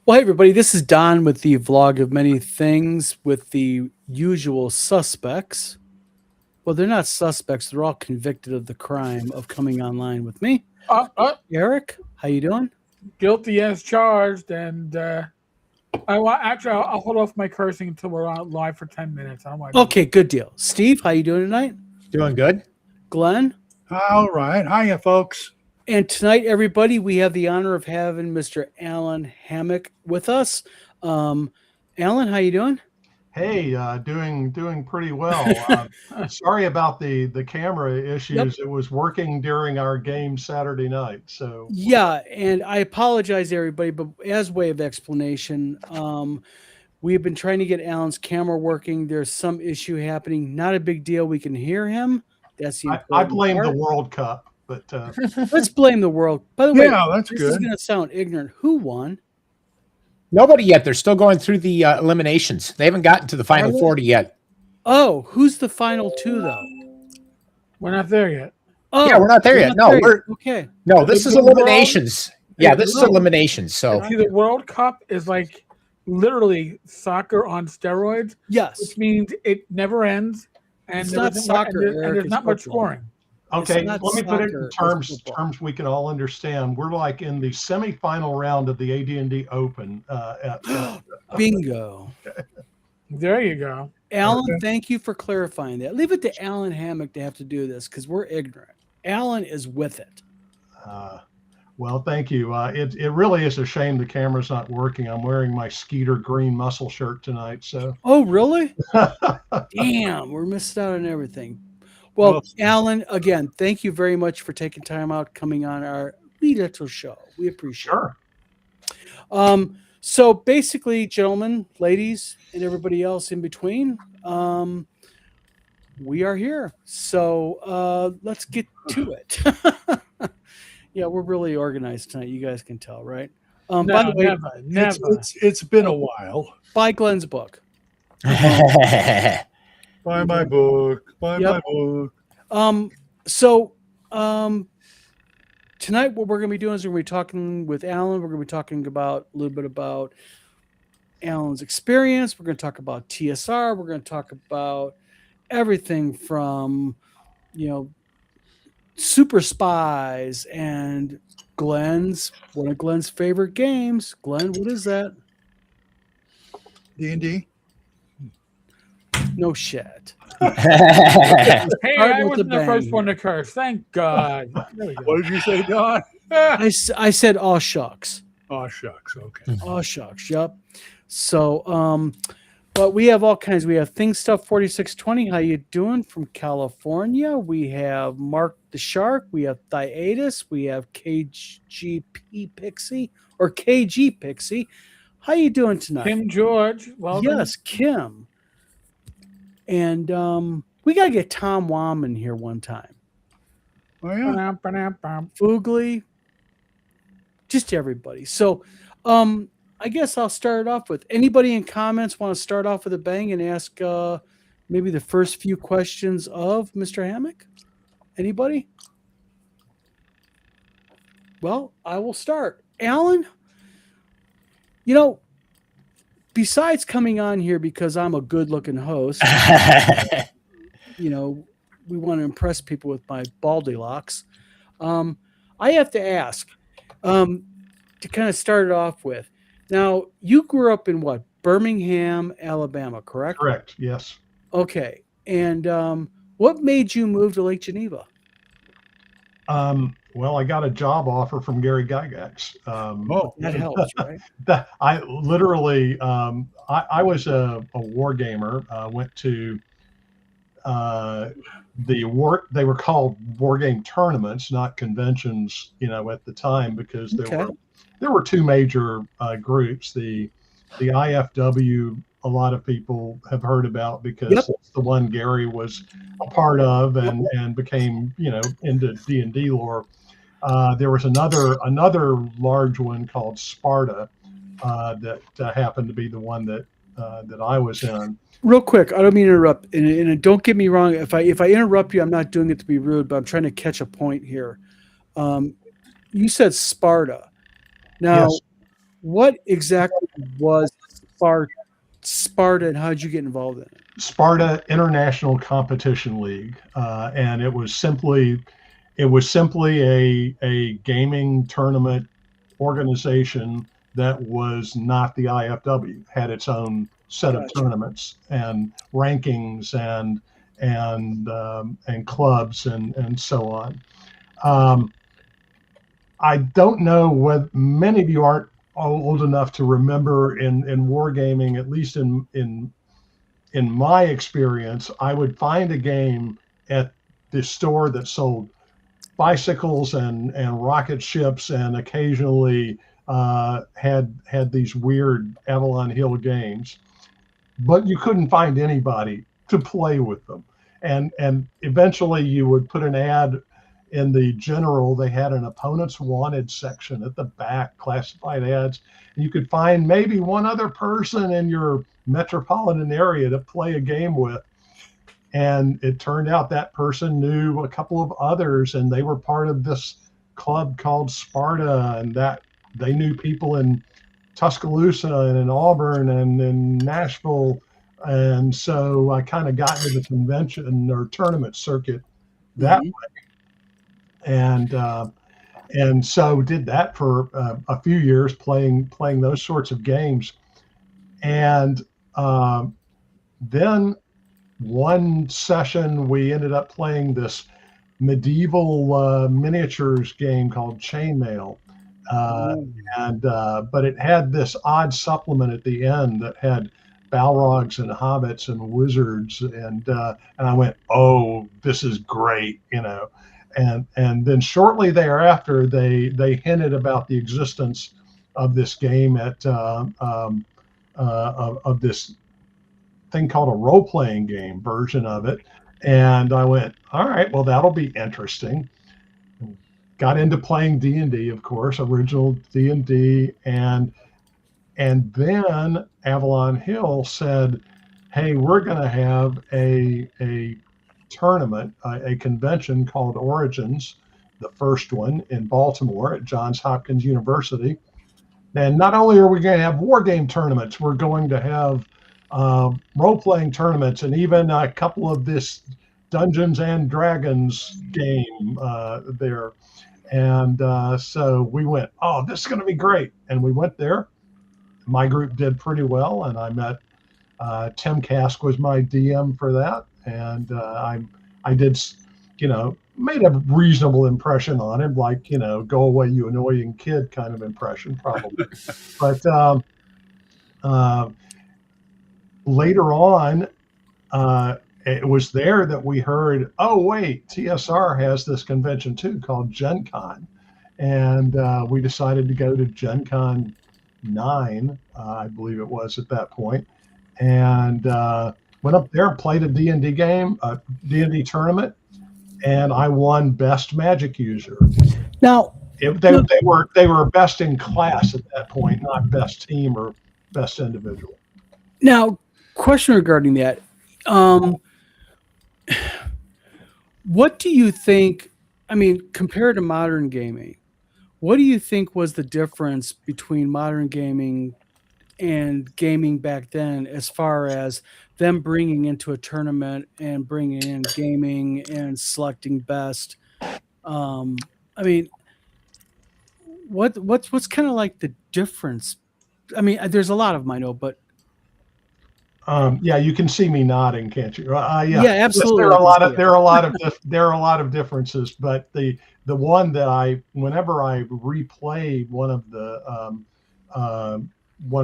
Well, hey, everybody, this is Don with the vlog of many things with the usual suspects. Well, they're not suspects. They're all convicted of the crime of coming online with me. Eric, how you doing? Guilty as charged, and I'll hold off my cursing until we're on live for 10 minutes. I don't want Okay, good deal. Steve, how you doing tonight? Doing good. Glenn? All right. Hiya, folks. And tonight, everybody, we have the honor of having Mr. Allen Hammack with us. Allen, how you doing? Hey, doing pretty well. Sorry about the camera issues. Yep. It was working during our game Saturday night. So yeah, and I apologize, everybody, but as way of explanation, we have been trying to get Allen's camera working. There's some issue happening. Not a big deal. We can hear him. That's the I blame part. the World Cup, but let's blame the world. By the way, that's this good. is going to sound ignorant. Who won? Nobody yet. They're still going through the eliminations. They haven't gotten to the final 40 yet. Oh, who's the final two, though? We're not there yet. Oh, yeah, we're not there yet. Okay. No, this is eliminations. Yeah, this is eliminations. So see, the World Cup is like literally soccer on steroids. Yes, which means it never ends, and it's not soccer. And there's not much scoring. okay, let me put it in terms we can all understand. We're like in the semifinal round of the AD&D Open. Bingo. There you go. Allen, thank you for clarifying that. Leave it to Allen Hammack to have to do this because we're ignorant. Allen is with it. Well, thank you. It really is a shame the camera's not working. I'm wearing my Skeeter green muscle shirt tonight. So. Oh, really? Damn, we're missing out on everything. Well, Allen, again, thank you very much for taking time out coming on our wee little show. We appreciate it. So basically, gentlemen, ladies, and everybody else in between, we are here. So let's get to it. Yeah, we're really organized tonight. You guys can tell, right? No, by the way, never. It's been a while. Buy Glenn's book. Buy my book. Buy my book. Tonight what we're going to be doing is we're going to be talking with Allen. We're going to be talking about a little bit about Allen's experience. We're going to talk about TSR. We're going to talk about everything from, super spies and one of Glenn's favorite games. Glenn, what is that? D&D. No shit. Hey, I wasn't the first one to curse. Thank God. What did you say, Don? I said, "Aw shucks." Oh, shucks. Okay. Aw shucks. Yep. So, but we have all kinds. We have Thing Stuff 4620. How you doing from California? We have Mark the Shark. We have Thiatus. We have KGP Pixie or KG Pixie. How you doing tonight? Kim George. Welcome. Yes, Kim. And we got to get Tom Wam in here one time. Oh, yeah. Foogly. Just everybody. So I guess I'll start off with anybody in comments want to start off with a bang and ask maybe the first few questions of Mr. Hammack? Anybody? Well, I will start. Allen, besides coming on here because I'm a good-looking host, we want to impress people with my baldy locks. I have to ask, to kind of start it off with, now you grew up in what? Birmingham, Alabama, correct? Correct. Yes. Okay. And what made you move to Lake Geneva? Well, I got a job offer from Gary Gygax. That helps, right? I literally, I was a war gamer. Went to they were called war game tournaments, not conventions, at the time, because there were two major groups, the IFW a lot of people have heard about because Yep. it's the one Gary was a part of and became, into D&D lore. There was another large one called Sparta that happened to be the one that I was in. Real quick, I don't mean to interrupt, and don't get me wrong. If I interrupt you, I'm not doing it to be rude, but I'm trying to catch a point here. You said Sparta. Now, Yes. what exactly was Sparta, and how did you get involved in it? Sparta International Competition League, and it was simply a gaming tournament organization that was not the IFW, had its own set of Gotcha. tournaments and rankings and clubs and so on. I don't know whether many of you aren't old enough to remember in wargaming, at least in my experience, I would find a game at the store that sold bicycles and rocket ships, and occasionally had these weird Avalon Hill games, but you couldn't find anybody to play with them. And eventually you would put an ad in the general. They had an opponents wanted section at the back, classified ads, and you could find maybe one other person in your metropolitan area to play a game with. And it turned out that person knew a couple of others, and they were part of this club called Sparta, and that they knew people in Tuscaloosa and in Auburn and in Nashville. And so I kind of got into the convention or tournament circuit that way. And so did that for a few years, playing those sorts of games. And then one session we ended up playing this medieval miniatures game called Chainmail, but it had this odd supplement at the end that had Balrogs and hobbits and wizards, and I went, oh, this is great, and then shortly thereafter they hinted about the existence of this game of this thing called a role-playing game version of it. And I went, all right, well, that'll be interesting. Got into playing D&D, of course, original D&D. And then Avalon Hill said, hey, we're going to have a tournament, a convention called Origins, the first one in Baltimore at Johns Hopkins University. And not only are we going to have war game tournaments, we're going to have role-playing tournaments, and even a couple of this Dungeons and Dragons game there. And so we went, oh, this is going to be great. And we went there. My group did pretty well, and I met Tim Kask was my DM for that. And I did, made a reasonable impression on him, like, go away, you annoying kid kind of impression, probably. But later on, it was there that we heard, oh, wait, TSR has this convention too called Gen Con. And we decided to go to Gen Con 9, I believe it was at that point, and went up there and played a D&D game, a D&D tournament, and I won Best Magic User. Now, they were best in class at that point, not best team or best individual. Now, question regarding that. What do you think, compared to modern gaming, what do you think was the difference between modern gaming and gaming back then, as far as them bringing into a tournament and bringing in gaming and selecting best? What's kind of like the difference? There's a lot of them I know, but yeah, you can see me nodding, can't you? Yeah, absolutely. Yes, there are a lot of differences, but the one that whenever I replay one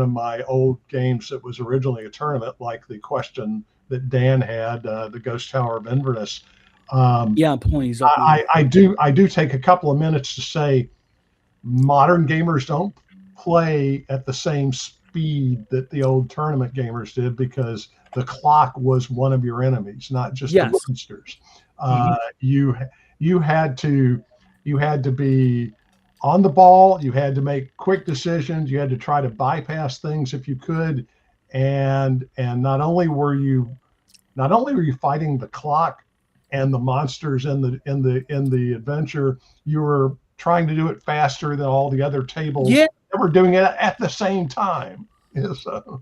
of my old games that was originally a tournament, like the question that Dan had, the Ghost Tower of Inverness. Yeah, ponies up. I do take a couple of minutes to say modern gamers don't play at the same speed that the old tournament gamers did, because the clock was one of your enemies, not just Yes. the monsters. You had to be on the ball. You had to make quick decisions. You had to try to bypass things if you could, and not only were you fighting the clock and the monsters in the adventure, you were trying to do it faster than all the other tables that were doing it at the same time. So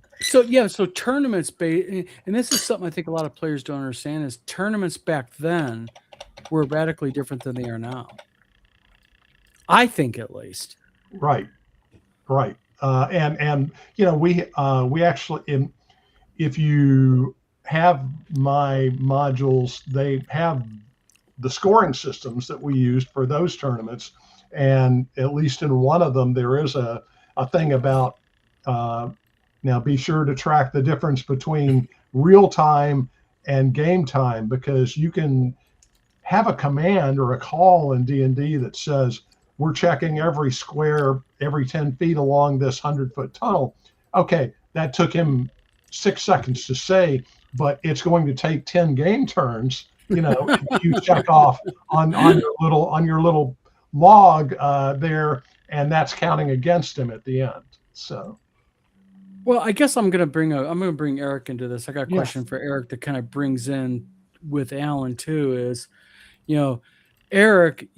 tournaments, and this is something I think a lot of players don't understand, is tournaments back then were radically different than they are now. I think, at least. Right. And we actually, if you have my modules, they have the scoring systems that we used for those tournaments, and at least in one of them there is a thing about now be sure to track the difference between real time and game time, because you can have a command or a call in D&D that says we're checking every square every 10 feet along this 100-foot tunnel. Okay, that took him 6 seconds to say, but it's going to take 10 game turns, if you check off on your little log there, and that's counting against him at the end. So, well, I guess I'm gonna bring Eric into this. I got a question for Eric that kind of brings in with Allen too. Is, Eric,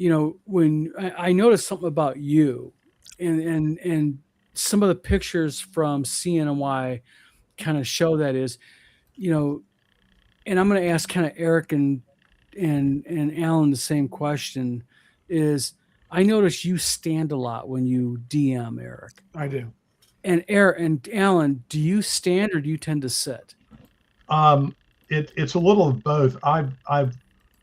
when I noticed something about you, and some of the pictures from CNY kind of show that is, and I'm going to ask kind of Eric and Allen the same question. Is, I notice you stand a lot when you DM, Eric. I do. And Eric and Allen, do you stand or do you tend to sit? It's a little of both. I've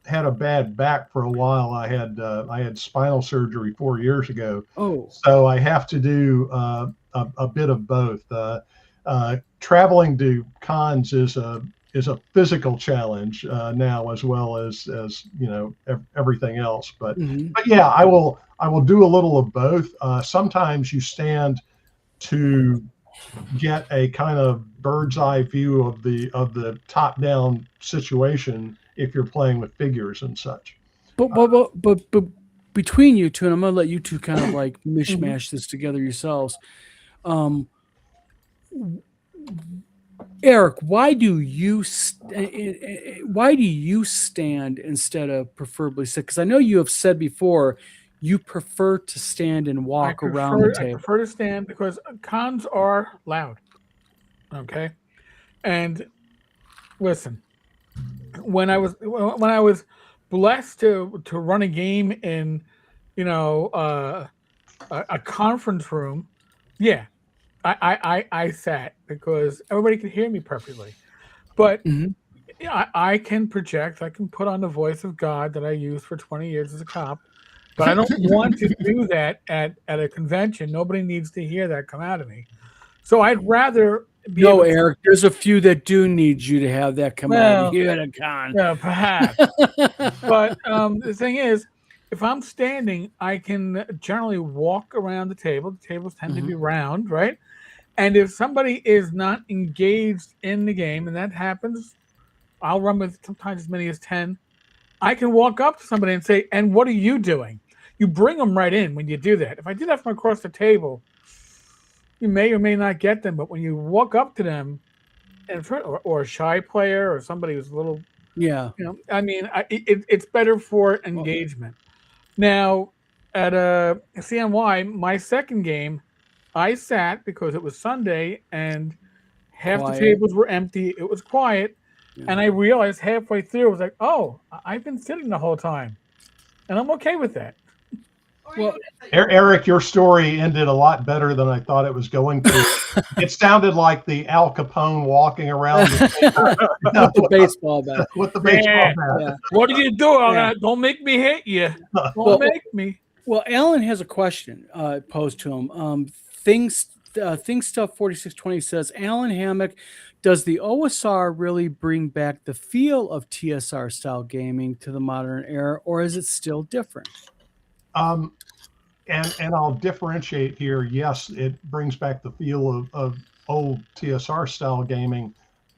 had a bad back for a while. I had spinal surgery 4 years ago. Oh, so I have to do a bit of both. Traveling to cons is a physical challenge now, as well as everything else. But yeah, I will do a little of both. Sometimes you stand to get a kind of bird's eye view of the top down situation if you're playing with figures and such. But between you two, and I'm going to let you two kind of like mishmash this together yourselves. Eric, why do you stand instead of preferably sit? Because I know you have said before you prefer to stand and walk around the table. I prefer to stand because cons are loud. Okay, and listen, when I was blessed to run a game in a conference room, I sat because everybody could hear me perfectly. But I can project. I can put on the voice of God that I used for 20 years as a cop. But I don't want to do that at a convention. Nobody needs to hear that come out of me. So I'd rather be Eric, there's a few that do need you to have that come out of you at a con. Yeah, perhaps. But the thing is, if I'm standing, I can generally walk around the table. The tables tend to be round, right? And if somebody is not engaged in the game, and that happens, I'll run with sometimes as many as 10. I can walk up to somebody and say, and what are you doing? You bring them right in when you do that. If I did that from across the table, you may or may not get them. But when you walk up to them, or a shy player or somebody who's a little, it's better for engagement. Now, at CNY, my second game, I sat because it was Sunday and half the tables were empty. It was quiet. Yeah. And I realized halfway through, I was like, oh, I've been sitting the whole time. And I'm okay with that. Well, Eric, your story ended a lot better than I thought it was going to. It sounded like the Al Capone walking around with the baseball bat. With the baseball bat. Yeah. What are you doing? Don't make me hit you. Don't make me. Well, Alan has a question posed to him. Things Stuff 4620 says, Allen Hammack, does the OSR really bring back the feel of TSR style gaming to the modern era, or is it still different? And I'll differentiate here. Yes, it brings back the feel of old TSR style gaming,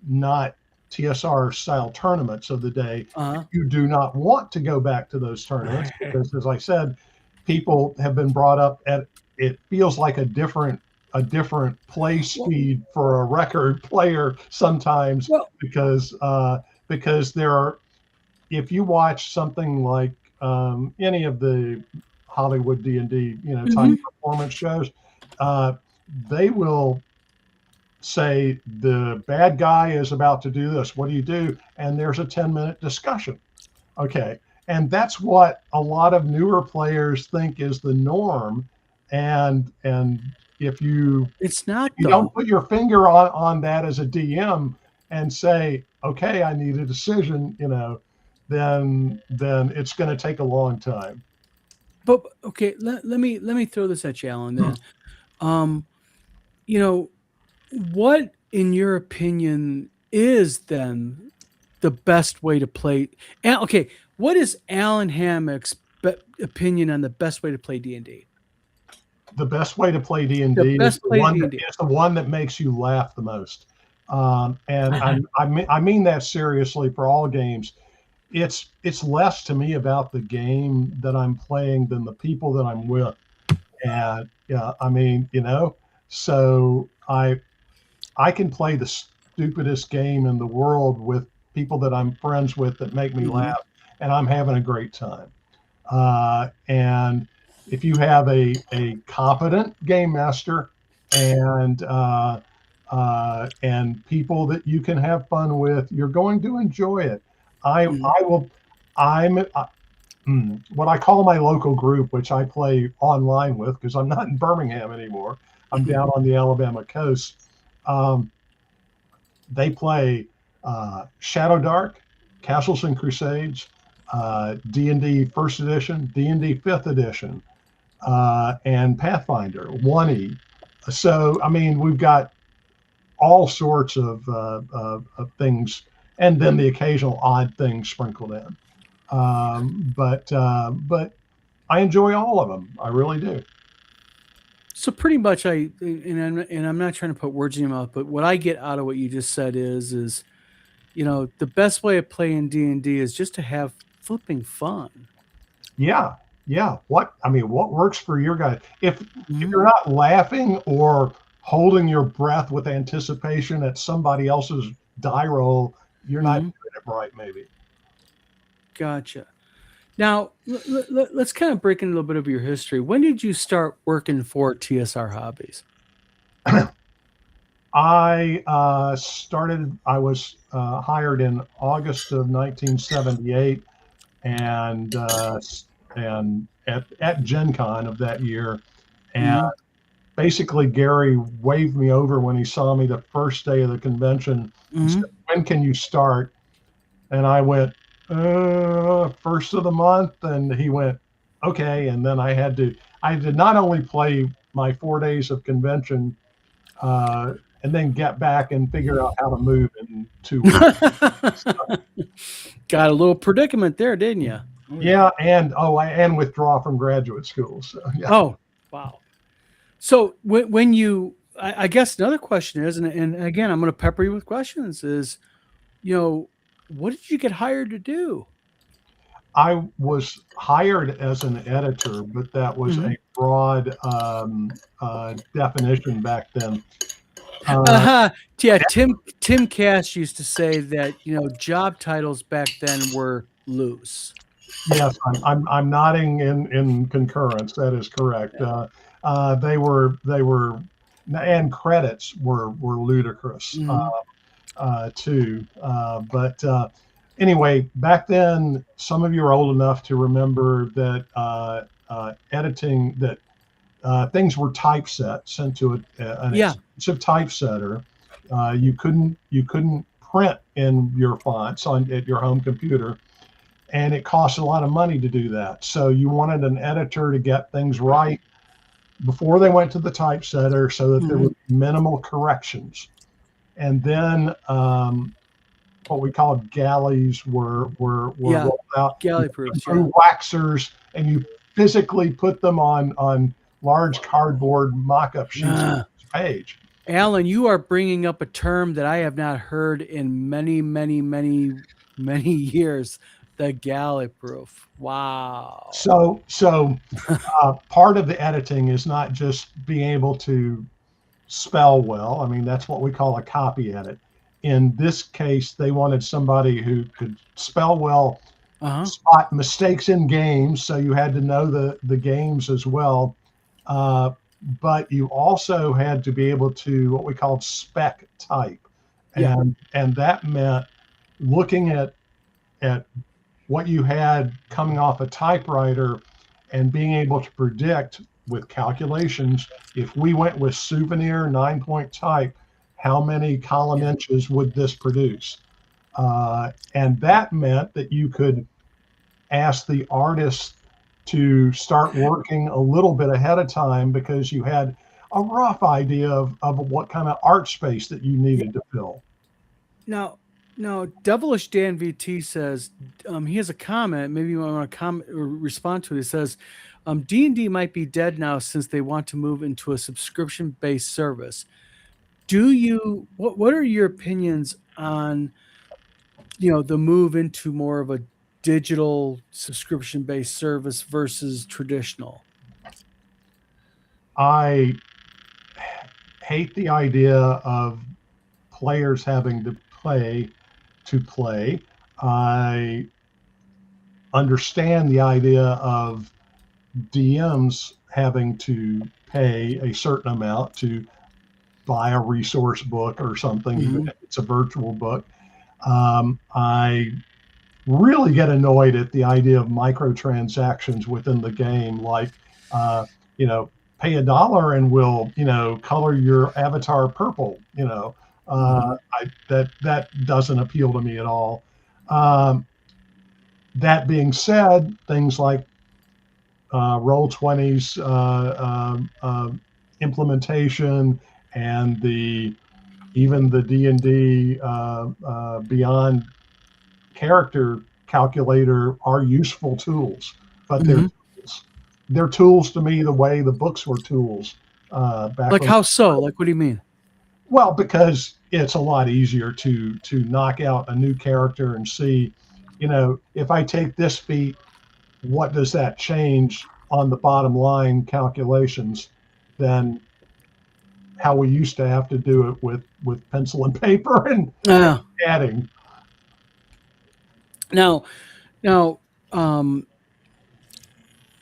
not TSR style tournaments of the day. You do not want to go back to those tournaments because, as I said, people have been brought up at, it feels like a different play speed for a record player sometimes, because there are, if you watch something like any of the Hollywood D&D, time performance shows, they will say the bad guy is about to do this. What do you do? And there's a 10-minute discussion. Okay. And that's what a lot of newer players think is the norm. And if you don't put your finger on that as a DM and say, okay, I need a decision, then it's going to take a long time. But okay, let me throw this at you, Alan, then. What, in your opinion, is then the best way to play? Okay, what is Allen Hammack's opinion on the best way to play D&D? The best way to play D&D is the one that makes you laugh the most. And I mean that seriously for all games. It's less to me about the game that I'm playing than the people that I'm with. And so I can play the stupidest game in the world with people that I'm friends with that make me laugh, and I'm having a great time. And if you have a competent game master and people that you can have fun with, you're going to enjoy it. I'm what I call my local group, which I play online with because I'm not in Birmingham anymore. I'm down on the Alabama coast. They play Shadow Dark, Castles and Crusades, D&D First Edition, D&D Fifth Edition, and Pathfinder 1E. So we've got all sorts of things, and then the occasional odd thing sprinkled in. But I enjoy all of them. I really do. So pretty much, I'm not trying to put words in your mouth, but what I get out of what you just said is the best way of playing D&D is just to have flipping fun. Yeah. What works for your guy? If you're not laughing or holding your breath with anticipation at somebody else's die roll, you're not doing it right, maybe. Gotcha. Now, let's kind of break in a little bit of your history. When did you start working for TSR Hobbies? I was hired in August of 1978, and at Gen Con of that year. And basically Gary waved me over when he saw me the first day of the convention. He said, when can you start? And I went, first of the month. And he went, okay. And then I did not only play my 4 days of convention, and then get back and figure out how to move in 2 weeks. Got a little predicament there, didn't you? Yeah. And withdraw from graduate school. So, yeah. Oh, wow. So when you, I guess another question is, and again, I'm going to pepper you with questions, is, what did you get hired to do? I was hired as an editor, but that was a broad definition back then. Yeah, Tim Cash used to say that job titles back then were loose. Yes, I'm nodding in concurrence. That is correct. They were, and credits were ludicrous too. But anyway, back then, some of you are old enough to remember that editing, that things were typeset, sent to an expensive typesetter. You couldn't print in your fonts at your home computer, and it cost a lot of money to do that. So you wanted an editor to get things right before they went to the typesetter, so that there were minimal corrections. And then what we called galleys were rolled out. Galley proofs. Through waxers, and you physically put them on large cardboard mock-up sheets of each page. Alan, you are bringing up a term that I have not heard in many, many, many, many years. The galley proof. Wow. So part of the editing is not just being able to spell well. I mean, that's what we call a copy edit. In this case, they wanted somebody who could spell well, spot mistakes in games. So you had to know the games as well. But you also had to be able to what we called spec type. And that meant looking at what you had coming off a typewriter and being able to predict with calculations, if we went with souvenir 9-point type, how many column inches would this produce? And that meant that you could ask the artist to start working a little bit ahead of time because you had a rough idea of what kind of art space that you needed to fill. Now, Devilish Dan VT says he has a comment. Maybe you want to comment or respond to it. He says D&D might be dead now since they want to move into a subscription-based service. What are your opinions on the move into more of a digital subscription-based service versus traditional? I hate the idea of players having to play. I understand the idea of DMs having to pay a certain amount to buy a resource book or something, even if it's a virtual book. I really get annoyed at the idea of microtransactions within the game, like, pay $1 and we'll, color your avatar purple, that doesn't appeal to me at all. That being said, things like Roll20's implementation and even the D&D Beyond character calculator are useful tools, but they're tools to me the way the books were tools. Like how so? Like what do you mean? Well, because it's a lot easier to knock out a new character and see, if I take this feat, what does that change on the bottom line calculations than how we used to have to do it with pencil and paper and adding. Now,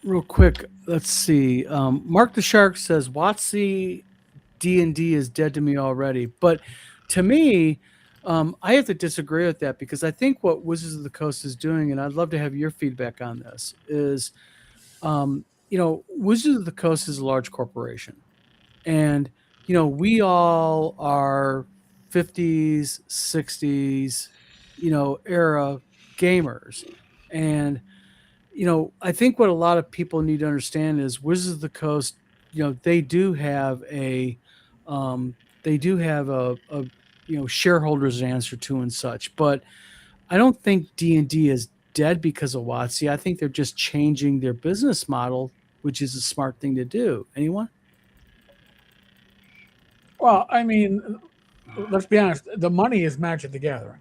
real quick, let's see. Mark the Shark says WotC D&D is dead to me already, but to me, I have to disagree with that because I think what Wizards of the Coast is doing, and I'd love to have your feedback on this, is, Wizards of the Coast is a large corporation, and we all are 50s, 60s, era gamers, and I think what a lot of people need to understand is Wizards of the Coast, they do have a shareholders to answer to and such, but I don't think D&D is dead because of WotC. I think they're just changing their business model, which is a smart thing to do. Anyone? Well, I mean, let's be honest. The money is Magic the Gathering.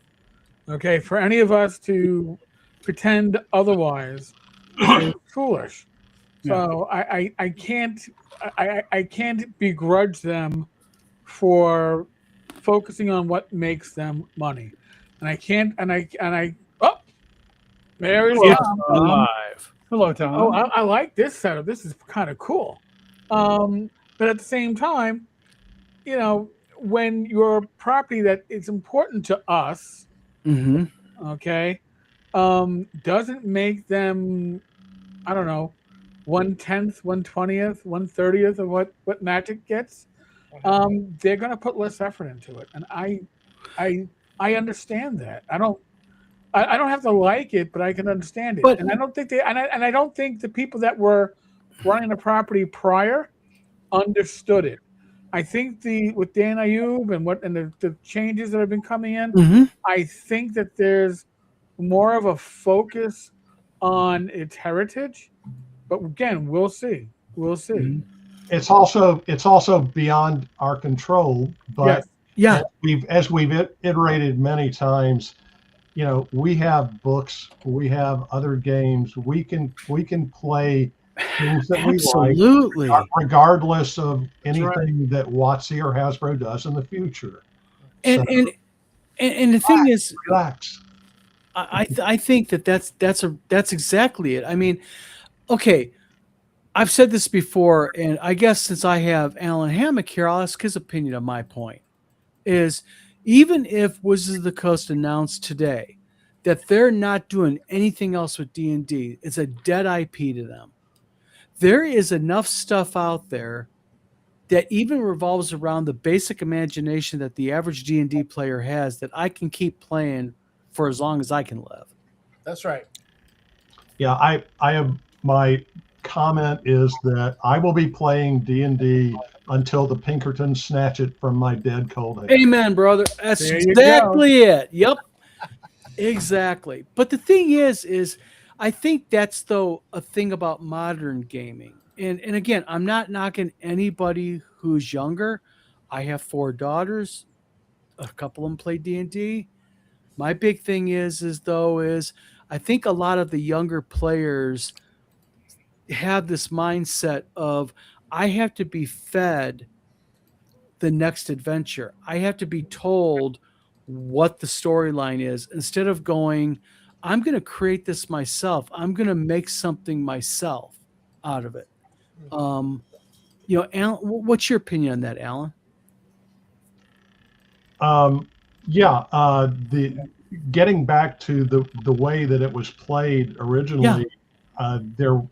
Okay, for any of us to pretend otherwise is foolish. So I can't begrudge them for focusing on what makes them money, and I can't. And I. Oh, there is Tom. Live. Hello, Tom. Oh, I like this setup. This is kind of cool. But at the same time, when your property that is important to us, okay, doesn't make them, I don't know, 1/10, 1/20th, 1/30th of what Magic gets, they're going to put less effort into it, and I understand that. I don't have to like it, but I can understand it. But, and I don't think I don't think the people that were running the property prior understood it. I think with Dan Ayub and the changes that have been coming in, I think that there's more of a focus on its heritage. But again, we'll see. We'll see. it's also beyond our control. But Yeah. as we've iterated many times, we have books, we have other games, we can play things that we like, Absolutely. regardless of That's right. anything that WotC or Hasbro does in the future. And So and the thing is, relax. I think that's exactly it. I mean, okay, I've said this before, and I guess since I have Allen Hammack here, I'll ask his opinion on my point. Is even if Wizards of the Coast announced today that they're not doing anything else with D&D, it's a dead IP to them. There is enough stuff out there that even revolves around the basic imagination that the average D&D player has that I can keep playing for as long as I can live. That's right. Yeah, I have my comment is that I will be playing D&D until the Pinkertons snatch it from my dead cold hand. Amen, brother. That's There you exactly it. Yep. Exactly. But the thing is I think that's though a thing about modern gaming. And again, I'm not knocking anybody who's younger. I have 4 daughters. A couple of them play D&D. My big thing is I think a lot of the younger players have this mindset of I have to be fed the next adventure. I have to be told what the storyline is instead of going, I'm going to create this myself. I'm going to make something myself out of it. Alan, what's your opinion on that, Alan? The getting back to the way that it was played originally, there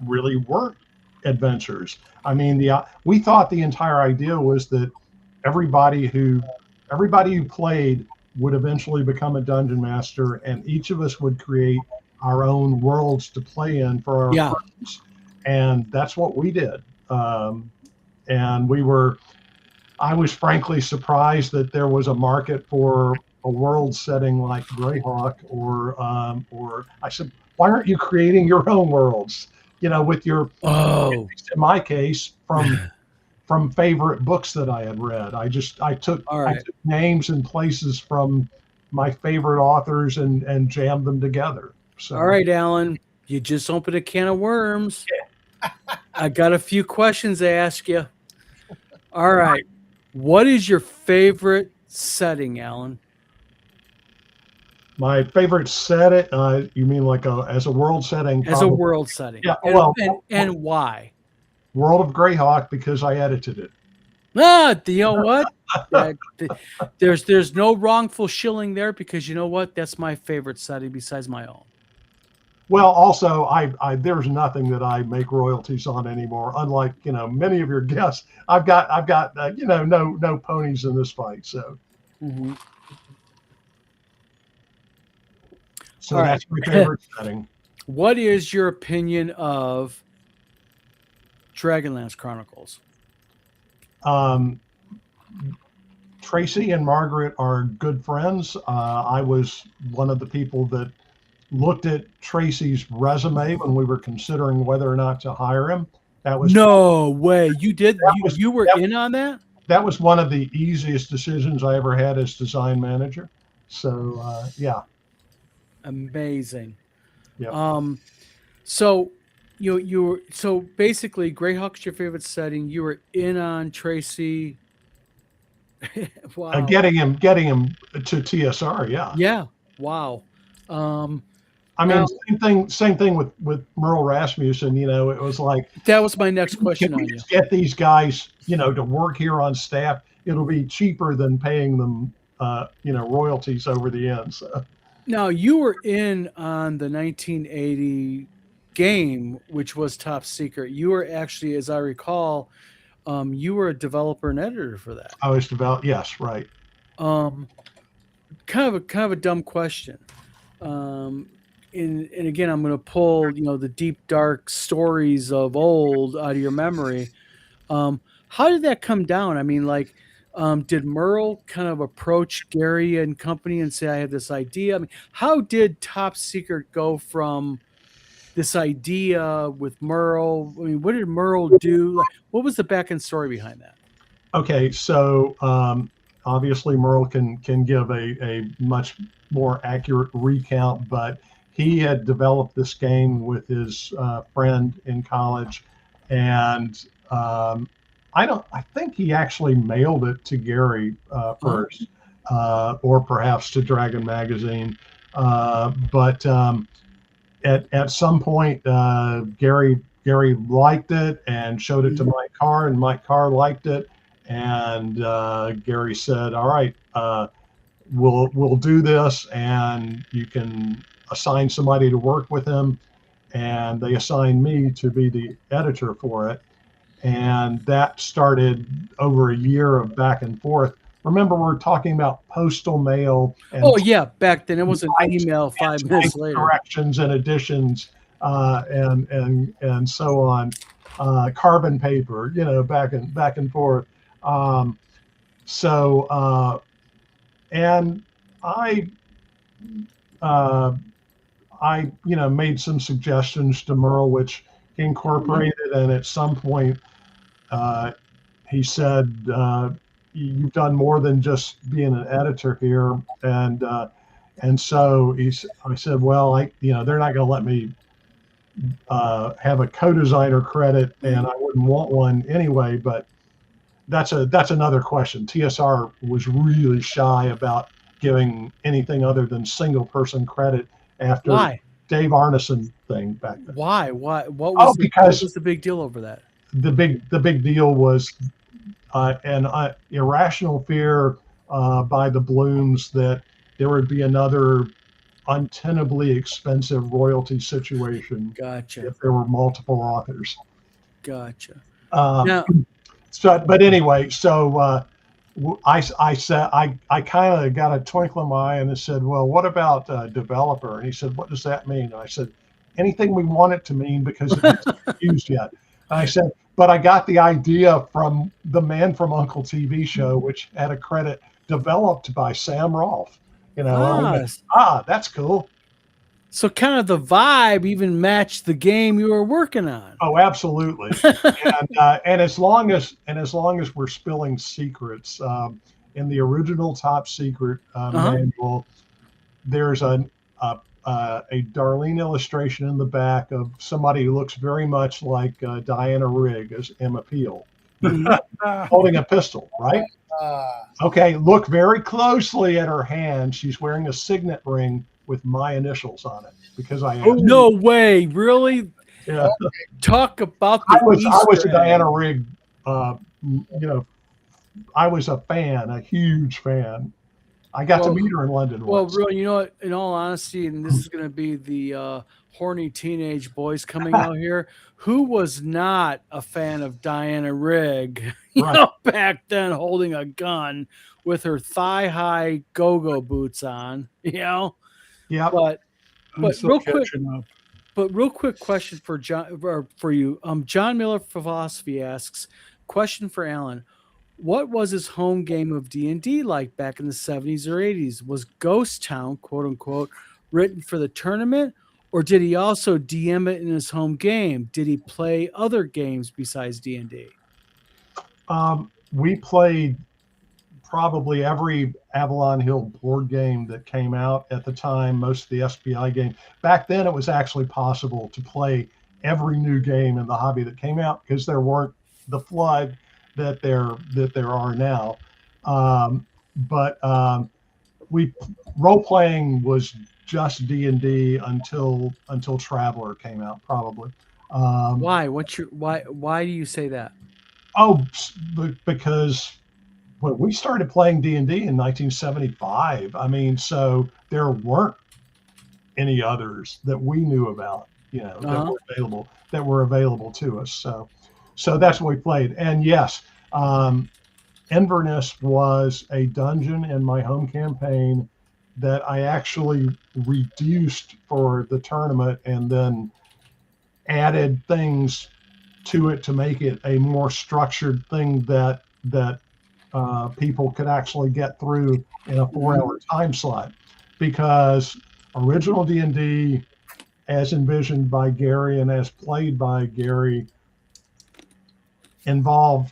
really weren't adventures. I mean, we thought the entire idea was that everybody who played would eventually become a dungeon master, and each of us would create our own worlds to play in for our friends, and that's what we did. And I was frankly surprised that there was a market for a world setting like Greyhawk, or I said, why aren't you creating your own worlds? With your, in my case, from favorite books that I had read. I took names and places from my favorite authors and jammed them together. So. All right, Alan, you just opened a can of worms. I got a few questions to ask you. All right. What is your favorite setting, Alan? My favorite setting, you mean like as a world setting? As a world setting. Yeah. And why? World of Greyhawk, because I edited it. You know what? There's no wrongful shilling there, because you know what? That's my favorite setting besides my own. Well, also, I there's nothing that I make royalties on anymore. Unlike many of your guests, I've got no ponies in this fight. So, so all that's my favorite setting. What is your opinion of Dragonlance Chronicles? Tracy and Margaret are good friends. I was one of the people that looked at Tracy's resume when we were considering whether or not to hire him. That was no way. You did. You were in on that? That was one of the easiest decisions I ever had as design manager. So yeah. Amazing. Yeah. So you were, so basically Greyhawk's your favorite setting. You were in on Tracy. Wow. Getting him to TSR. Yeah. Yeah. Wow. I mean, same thing with Merle Rasmussen. It was like, that was my next question on you. Get these guys, to work here on staff. It'll be cheaper than paying them, royalties over the end. So. Now, you were in on the 1980 game, which was Top Secret. You were actually, as I recall, you were a developer and editor for that. I was yes, right. Kind of a dumb question. And again, I'm going to pull, the deep, dark stories of old out of your memory. How did that come down? I mean, like, did Merle kind of approach Gary and company and say, I have this idea? I mean, how did Top Secret go from this idea with Merle. I mean, what did Merle do? Like, what was the back end story behind that? Okay, so obviously Merle can give a much more accurate recount, but he had developed this game with his friend in college, and I think he actually mailed it to Gary first, or perhaps to Dragon Magazine, but at some point Gary liked it and showed it to Mike Carr, and Mike Carr liked it. And Gary said, "All right, we'll do this, and you can assign somebody to work with him." And they assigned me to be the editor for it, and that started over a year of back and forth. Remember, we're talking about postal mail. And oh yeah, back then it was an email 5 minutes later. Corrections and additions, and so on. Carbon paper, back and forth. And I made some suggestions to Merle, which he incorporated. And at some point, he said, "You've done more than just being an editor here." And so I said, "Well, they're not going to let me have a co-designer credit, and I wouldn't want one anyway." But that's another question. TSR was really shy about giving anything other than single person credit after Dave Arneson thing back then. Why? What was the big deal over that? The big deal was an irrational fear by the Blooms that there would be another untenably expensive royalty situation. Gotcha. If there were multiple authors. Gotcha. Now, but anyway, so I said I kind of got a twinkle in my eye and I said, "Well, what about developer?" And he said, "What does that mean?" And I said, "Anything we want it to mean, because it hasn't used yet." And I said, "But I got the idea from the Man from U.N.C.L.E. TV show, which had a credit developed by Sam Rolfe." That's cool. So kind of the vibe even matched the game you were working on. Oh, absolutely. and as long as we're spilling secrets, in the original Top Secret manual, there's a Darlene illustration in the back of somebody who looks very much like Diana Rigg as Emma Peel, holding a pistol, right? Okay, look very closely at her hand. She's wearing a signet ring with my initials on it, because I am. No way, really? Yeah. Talk about the I was a Diana Rigg, I was a fan, a huge fan. I got to meet her in London once. Well, really, what, in all honesty, and this is going to be the horny teenage boys coming out here, who was not a fan of Diana Rigg, back then, holding a gun with her thigh-high go-go boots on, Yeah. But real quick question for John, or for you. John Miller Philosophy asks, question for Alan. What was his home game of D&D like back in the 70s or 80s? Was Ghost Town, quote unquote, written for the tournament, or did he also DM it in his home game? Did he play other games besides D&D? We played probably every Avalon Hill board game that came out at the time, most of the SPI game. Back then, it was actually possible to play every new game in the hobby that came out, because there weren't the flood that there are now. But role playing was just D&D until Traveler came out, probably. Why? Why do you say that? Oh, because when we started playing D&D in 1975, I mean, so there weren't any others that we knew about, that were available to us. So that's what we played. And yes, Inverness was a dungeon in my home campaign that I actually reduced for the tournament and then added things to it to make it a more structured thing that people could actually get through in a 4-hour time slot, because original D&D as envisioned by Gary and as played by Gary, involve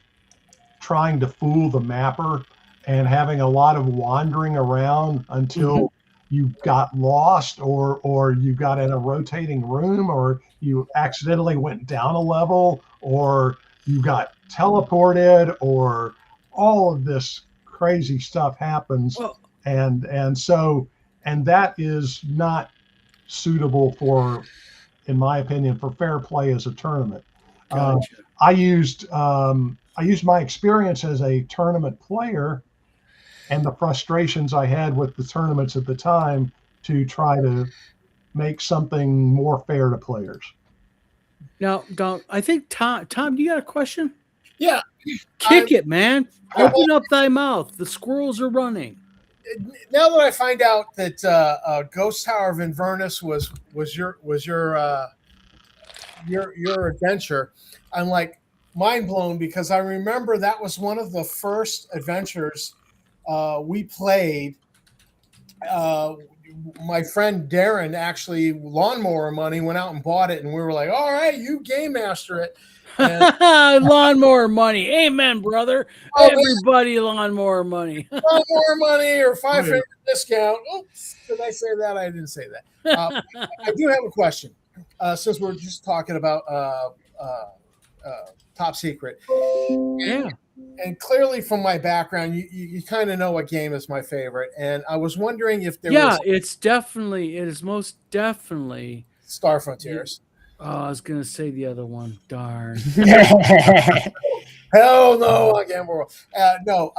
trying to fool the mapper and having a lot of wandering around until you got lost, or you got in a rotating room, or you accidentally went down a level, or you got teleported, or all of this crazy stuff happens. Well, and that is not suitable for, in my opinion, for fair play as a tournament. gotcha. I used my experience as a tournament player and the frustrations I had with the tournaments at the time to try to make something more fair to players. Now, I think Tom, do you got a question? Yeah. Kick it, man. Open up thy mouth. The squirrels are running. Now that I find out that Ghost Tower of Inverness was your adventure, I'm like mind blown, because I remember that was one of the first adventures we played. My friend Darren, actually, Lawnmower Money, went out and bought it, and we were like, all right, you game master it. And Lawnmower Money. Amen, brother. Everybody lawnmower money. Lawnmower Money or 5% discount. Oops, did I say that? I didn't say that. I do have a question, since we're just talking about Top Secret. Yeah. And clearly from my background, you kind of know what game is my favorite. And I was wondering if there was... it is most definitely Star Frontiers. Oh, I was going to say the other one. Darn. Hell no, on Gamble World. No.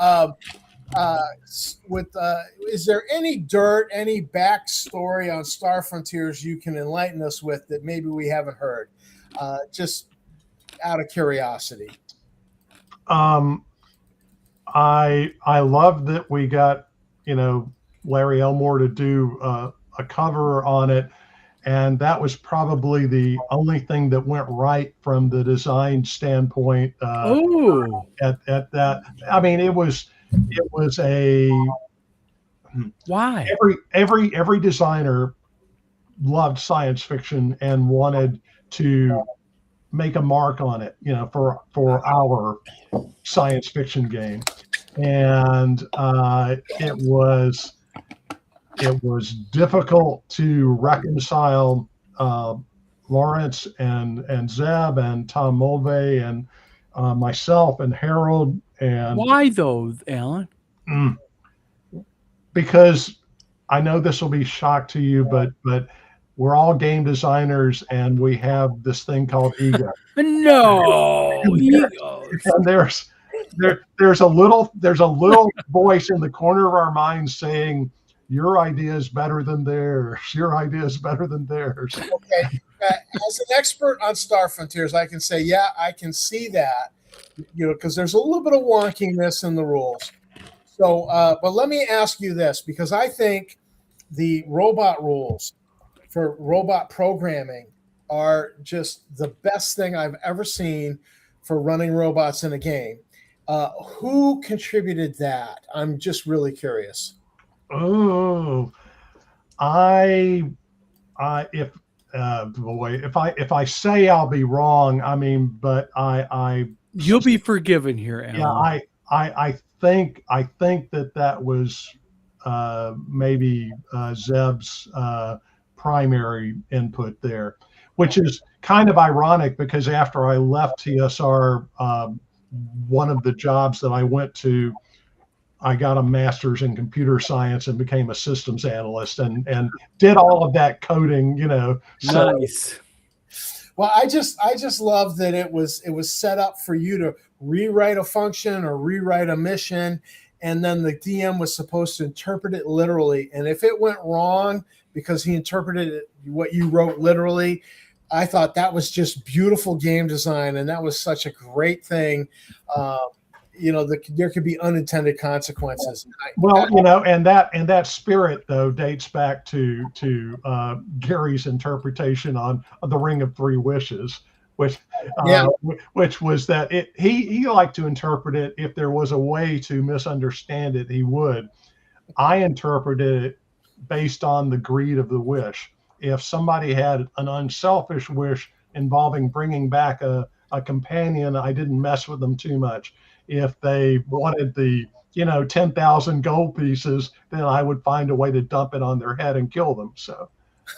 Is there any dirt, any backstory on Star Frontiers you can enlighten us with that maybe we haven't heard? Just out of curiosity. I love that we got, Larry Elmore to do a cover on it. And that was probably the only thing that went right from the design standpoint. At that, I mean, it was a. Why? Every designer loved science fiction and wanted to make a mark on it, for our science fiction game, and it was difficult to reconcile Lawrence and Zeb and Tom Mulvey and myself and Harold. And why though, Alan? Because I know this will be shock to you, but we're all game designers and we have this thing called ego. No, and there's a little voice in the corner of our minds saying, your idea is better than theirs. Your idea is better than theirs. Okay. As an expert on Star Frontiers, I can say, yeah, I can see that, because there's a little bit of wonkiness in the rules. So, but let me ask you this, because I think the robot rules for robot programming are just the best thing I've ever seen for running robots in a game. Who contributed that? I'm just really curious. Oh, if I say I'll be wrong, I mean, but you'll be forgiven here, Alan. Yeah, I think that was maybe Zeb's primary input there, which is kind of ironic because after I left TSR, one of the jobs that I went to, I got a master's in computer science and became a systems analyst and did all of that coding, So. Nice. Well, I just love that it was set up for you to rewrite a function or rewrite a mission, and then the DM was supposed to interpret it literally. And if it went wrong because he interpreted what you wrote literally, I thought that was just beautiful game design, and that was such a great thing. There could be unintended consequences. And that spirit though dates back to Gary's interpretation on the Ring of Three Wishes, which was that he liked to interpret it. If there was a way to misunderstand it, he would. I interpreted it based on the greed of the wish. if somebody had an unselfish wish involving bringing back a companion, I didn't mess with them too much. If they wanted the 10,000 gold pieces, then I would find a way to dump it on their head and kill them. So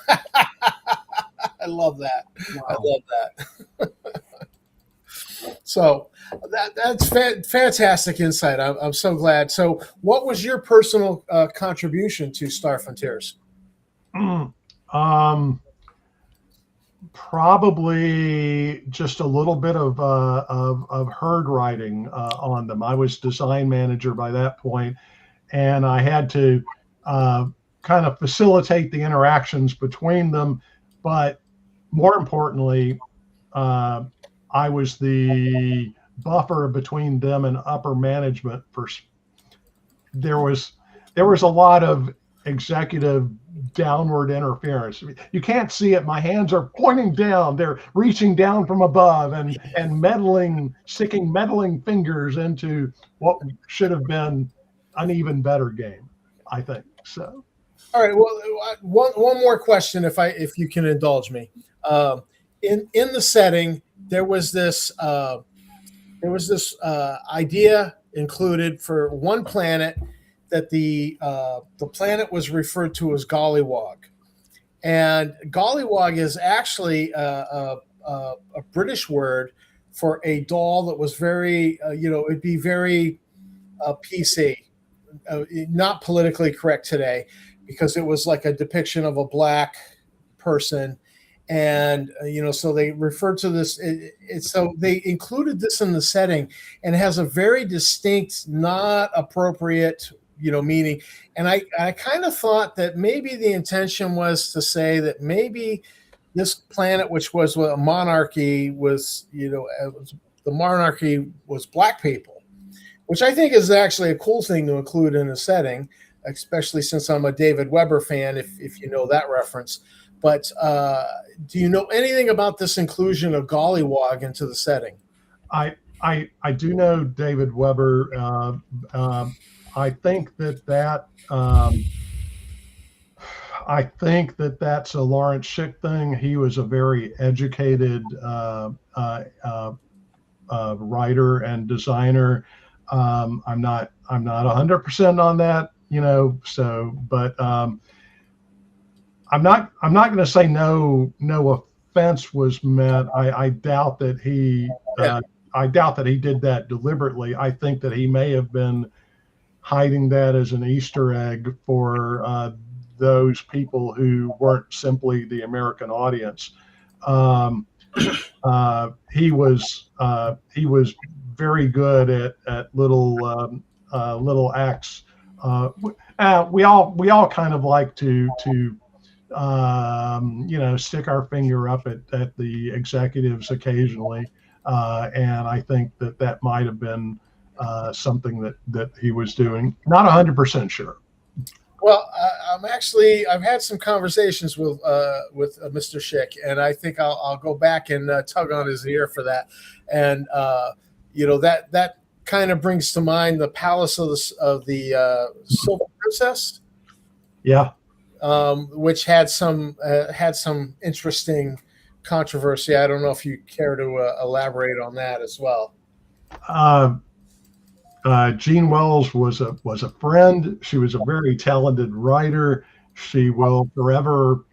I love that. wow. I love that. So that's fantastic insight. I'm so glad. So what was your personal contribution to Star Frontiers? Probably just a little bit of herd riding on them. I was design manager by that point, and I had to kind of facilitate the interactions between them. But more importantly, I was the buffer between them and upper management. There was a lot of executive downward interference. You can't see it. My hands are pointing down. They're reaching down from above and sticking meddling fingers into what should have been an even better game, I think. So. All right. Well, one more question, if you can indulge me. In the setting, there was this idea included for one planet that the planet was referred to as Gollywog, and Gollywog is actually a British word for a doll that was very it'd be very PC, not politically correct today, because it was like a depiction of a black person. And so they referred to this. So they included this in the setting, and it has a very distinct, not appropriate, meaning. And I kind of thought that maybe the intention was to say that maybe this planet, which was a monarchy, was the monarchy was black people, which I think is actually a cool thing to include in a setting, especially since I'm a David Weber fan. If you know that reference. But do you know anything about this inclusion of Gollywog into the setting? I do know David Weber. I think that's a Lawrence Schick thing. He was a very educated writer and designer. I'm not 100% on that, So, but. I'm not going to say no offense was meant. I doubt that he did that deliberately. I think that he may have been hiding that as an Easter egg for those people who weren't simply the American audience. He was very good at little acts. We all kind of like to stick our finger up at the executives occasionally. And I think that might have been something that he was doing. Not 100% sure. Well, I've had some conversations with Mr. Schick, and I think I'll go back and tug on his ear for that. And that kind of brings to mind the Palace of the Silver Princess. Yeah. Which had some interesting controversy. I don't know if you care to elaborate on that as well. Jean Wells was a friend. She was a very talented writer. She will forever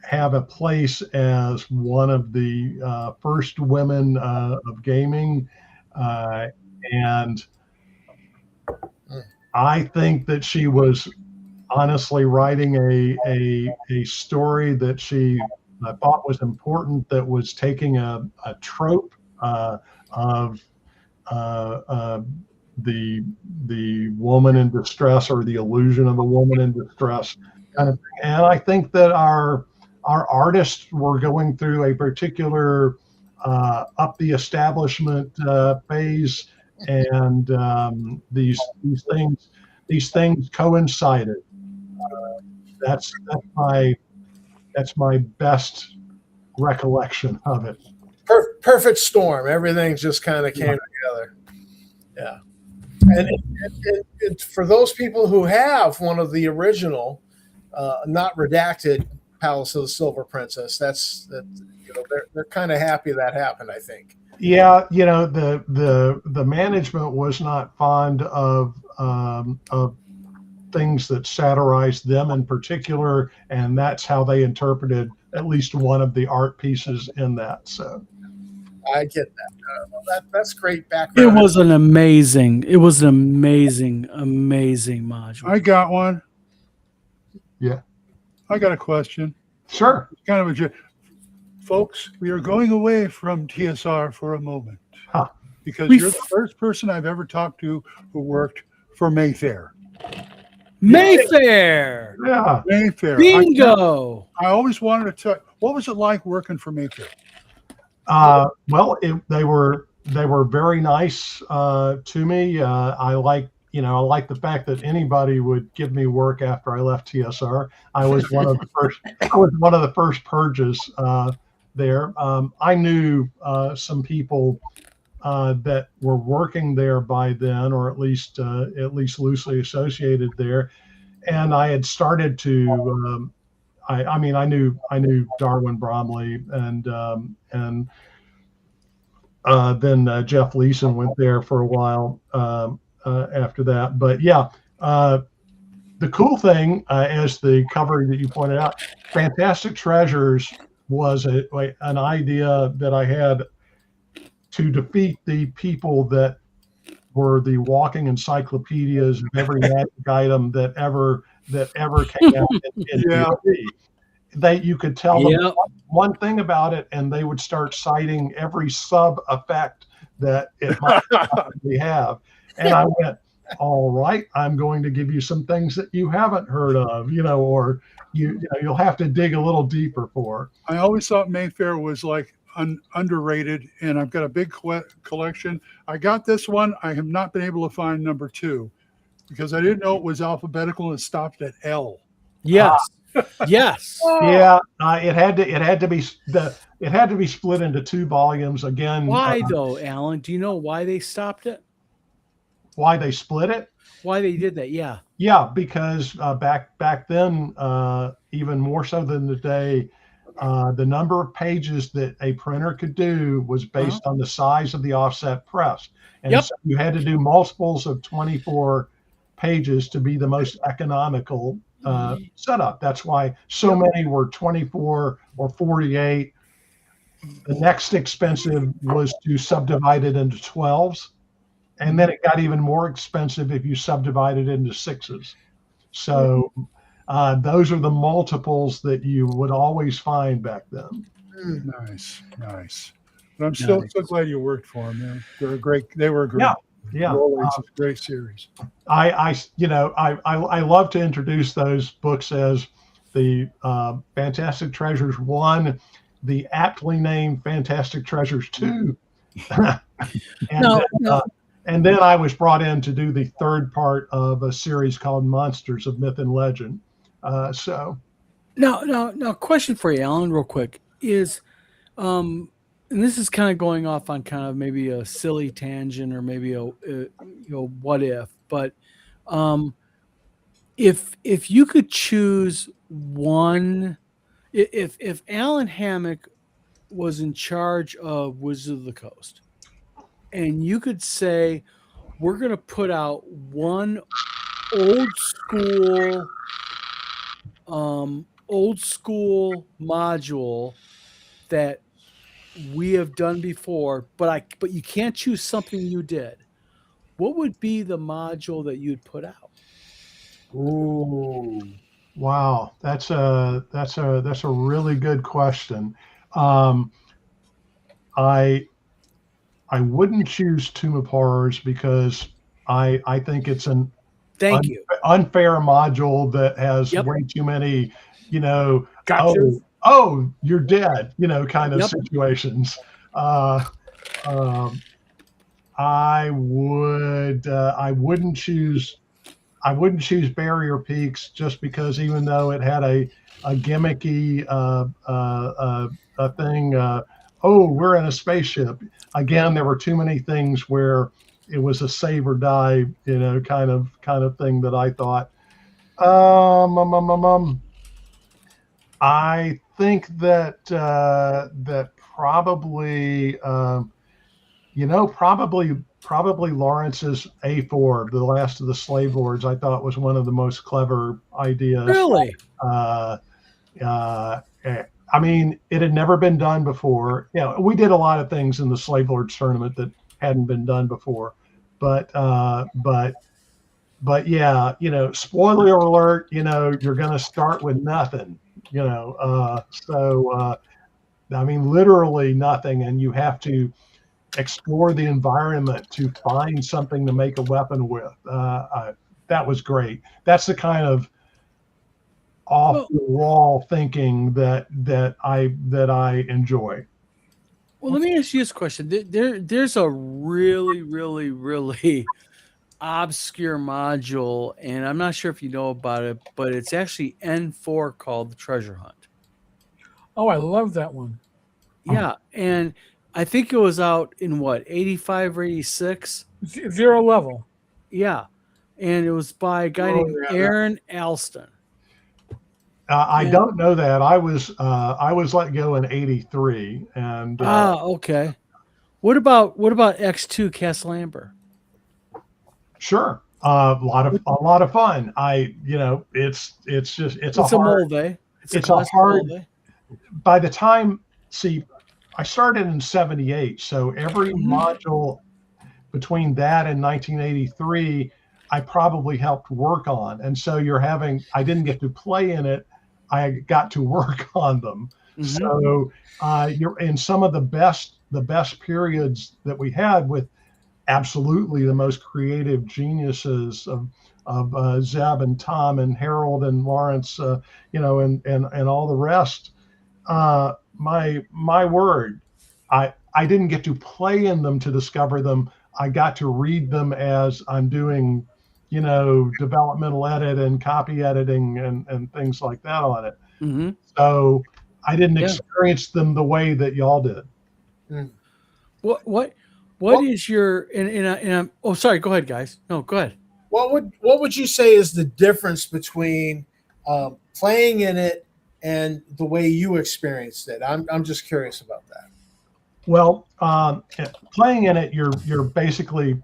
have a place as one of the first women of gaming, and I think that she was honestly writing a story that she thought was important, that was taking a trope of the woman in distress, or the illusion of a woman in distress kind of thing. And I think that our artists were going through a particular up the establishment phase, and these things coincided. That's my best recollection of it. Perfect storm. Everything just kind of came together. Yeah. And for those people who have one of the original, not redacted Palace of the Silver Princess. They're kind of happy that happened, I think. Yeah, the management was not fond of things that satirized them in particular, and that's how they interpreted at least one of the art pieces in that. So I get that. That's great background. It was an amazing module. I got one. Yeah. I got a question. Sure. It's kind of folks, we are going away from TSR for a moment. Huh. Because you're the first person I've ever talked to who worked for Mayfair. Mayfair. Yeah. Mayfair. Bingo. I always wanted to tell. What was it like working for Mayfair? Well, they were very nice to me. I like the fact that anybody would give me work after I left TSR. I was one of the first. I was one of the first purges there. I knew some people that were working there by then, or at least loosely associated there, and I had started to. I knew Darwin Bromley and then Jeff Leeson went there for a while after that. But yeah, the cool thing, as the cover that you pointed out, Fantastic Treasures was an idea that I had to defeat the people that were the walking encyclopedias of every magic item that ever came out in D&D. You could tell them one thing about it, and they would start citing every sub effect that it might possibly have. And I went, all right, I'm going to give you some things that you haven't heard of, or you'll have to dig a little deeper for. I always thought Mayfair was like underrated, and I've got a big collection. I got this one. I have not been able to find number 2 because I didn't know it was alphabetical and it stopped at L. Yes. Yes. Yeah. It had to be split into 2 volumes again. Why though, Alan? Do you know why they stopped it? Why they split it? Why they did that? Yeah. Yeah, because back then, even more so than today, the number of pages that a printer could do was based on the size of the offset press. And so you had to do multiples of 24 pages to be the most economical setup. That's why so many were 24 or 48. The next expensive was to subdivide it into 12s. And then it got even more expensive if you subdivided it into 6s. So those are the multiples that you would always find back then. Nice. But I'm still so glad you worked for them, man. They were great. Yeah. It's a great series. I love to introduce those books as the Fantastic Treasures 1, the aptly named Fantastic Treasures 2. And then I was brought in to do the third part of a series called Monsters of Myth and Legend. Now, question for you, Alan, real quick is, and this is kind of going off on kind of maybe a silly tangent or maybe a what if, but if you could choose one, if Allen Hammack was in charge of Wizards of the Coast, and you could say, we're going to put out one old school module that we have done before, but you can't choose something you did. What would be the module that you'd put out? Ooh, wow, that's a really good question. I wouldn't choose Tomb of Horrors because I think it's an unfair module that has way too many, Gotcha. Oh, you're dead, kind of situations. I wouldn't choose Barrier Peaks just because even though it had a gimmicky thing, we're in a spaceship. Again, there were too many things where it was a save or die, kind of thing that I thought. I think that that probably probably Lawrence's A4, The Last of the Slave Lords, I thought was one of the most clever ideas. Really? Uh, I mean, it had never been done before. We did a lot of things in the Slave Lords tournament that hadn't been done before, but yeah, spoiler alert, you're going to start with nothing, I mean, literally nothing, and you have to explore the environment to find something to make a weapon with. That was great. That's the kind of off the wall thinking that I enjoy. Well, let me ask you this question. There's a really, really, really obscure module, and I'm not sure if you know about it, but it's actually N4 called the Treasure Hunt. Oh, I love that one. Yeah, and I think it was out in what, 85 or 86? Zero level. Yeah, and it was by a guy named Aaron Alston. I don't know that. I was let go in 83, and okay. What about X2 Castle Amber? Sure, a lot of fun. It's a mold, eh? It's a hard. By the time, I started in 78, so every module between that and 1983, I probably helped work on, and so I didn't get to play in it. I got to work on them. So you're in some of the best periods that we had with absolutely the most creative geniuses of Zeb and Tom and Harold and Lawrence, and all the rest. My word, I didn't get to play in them to discover them. I got to read them as I'm doing, developmental edit and copy editing and things like that on it. So I didn't experience them the way that y'all did. What is your oh, sorry, go ahead, guys. No, go ahead. What would you say is the difference between playing in it and the way you experienced it? I'm just curious about that. Well, playing in it, you're basically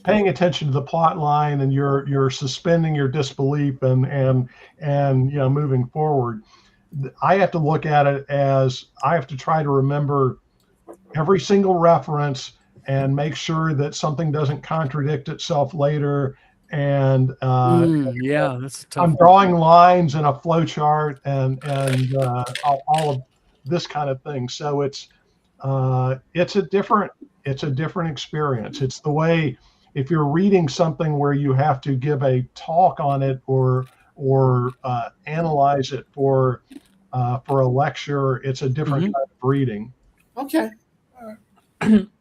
paying attention to the plot line, and you're suspending your disbelief and moving forward. I have to look at it as I have to try to remember every single reference and make sure that something doesn't contradict itself later. And that's tough. I'm drawing lines in a flow chart and all of this kind of thing. So it's a different experience. It's the way, if you're reading something where you have to give a talk on it or analyze it for a lecture, it's a different kind of reading. Okay.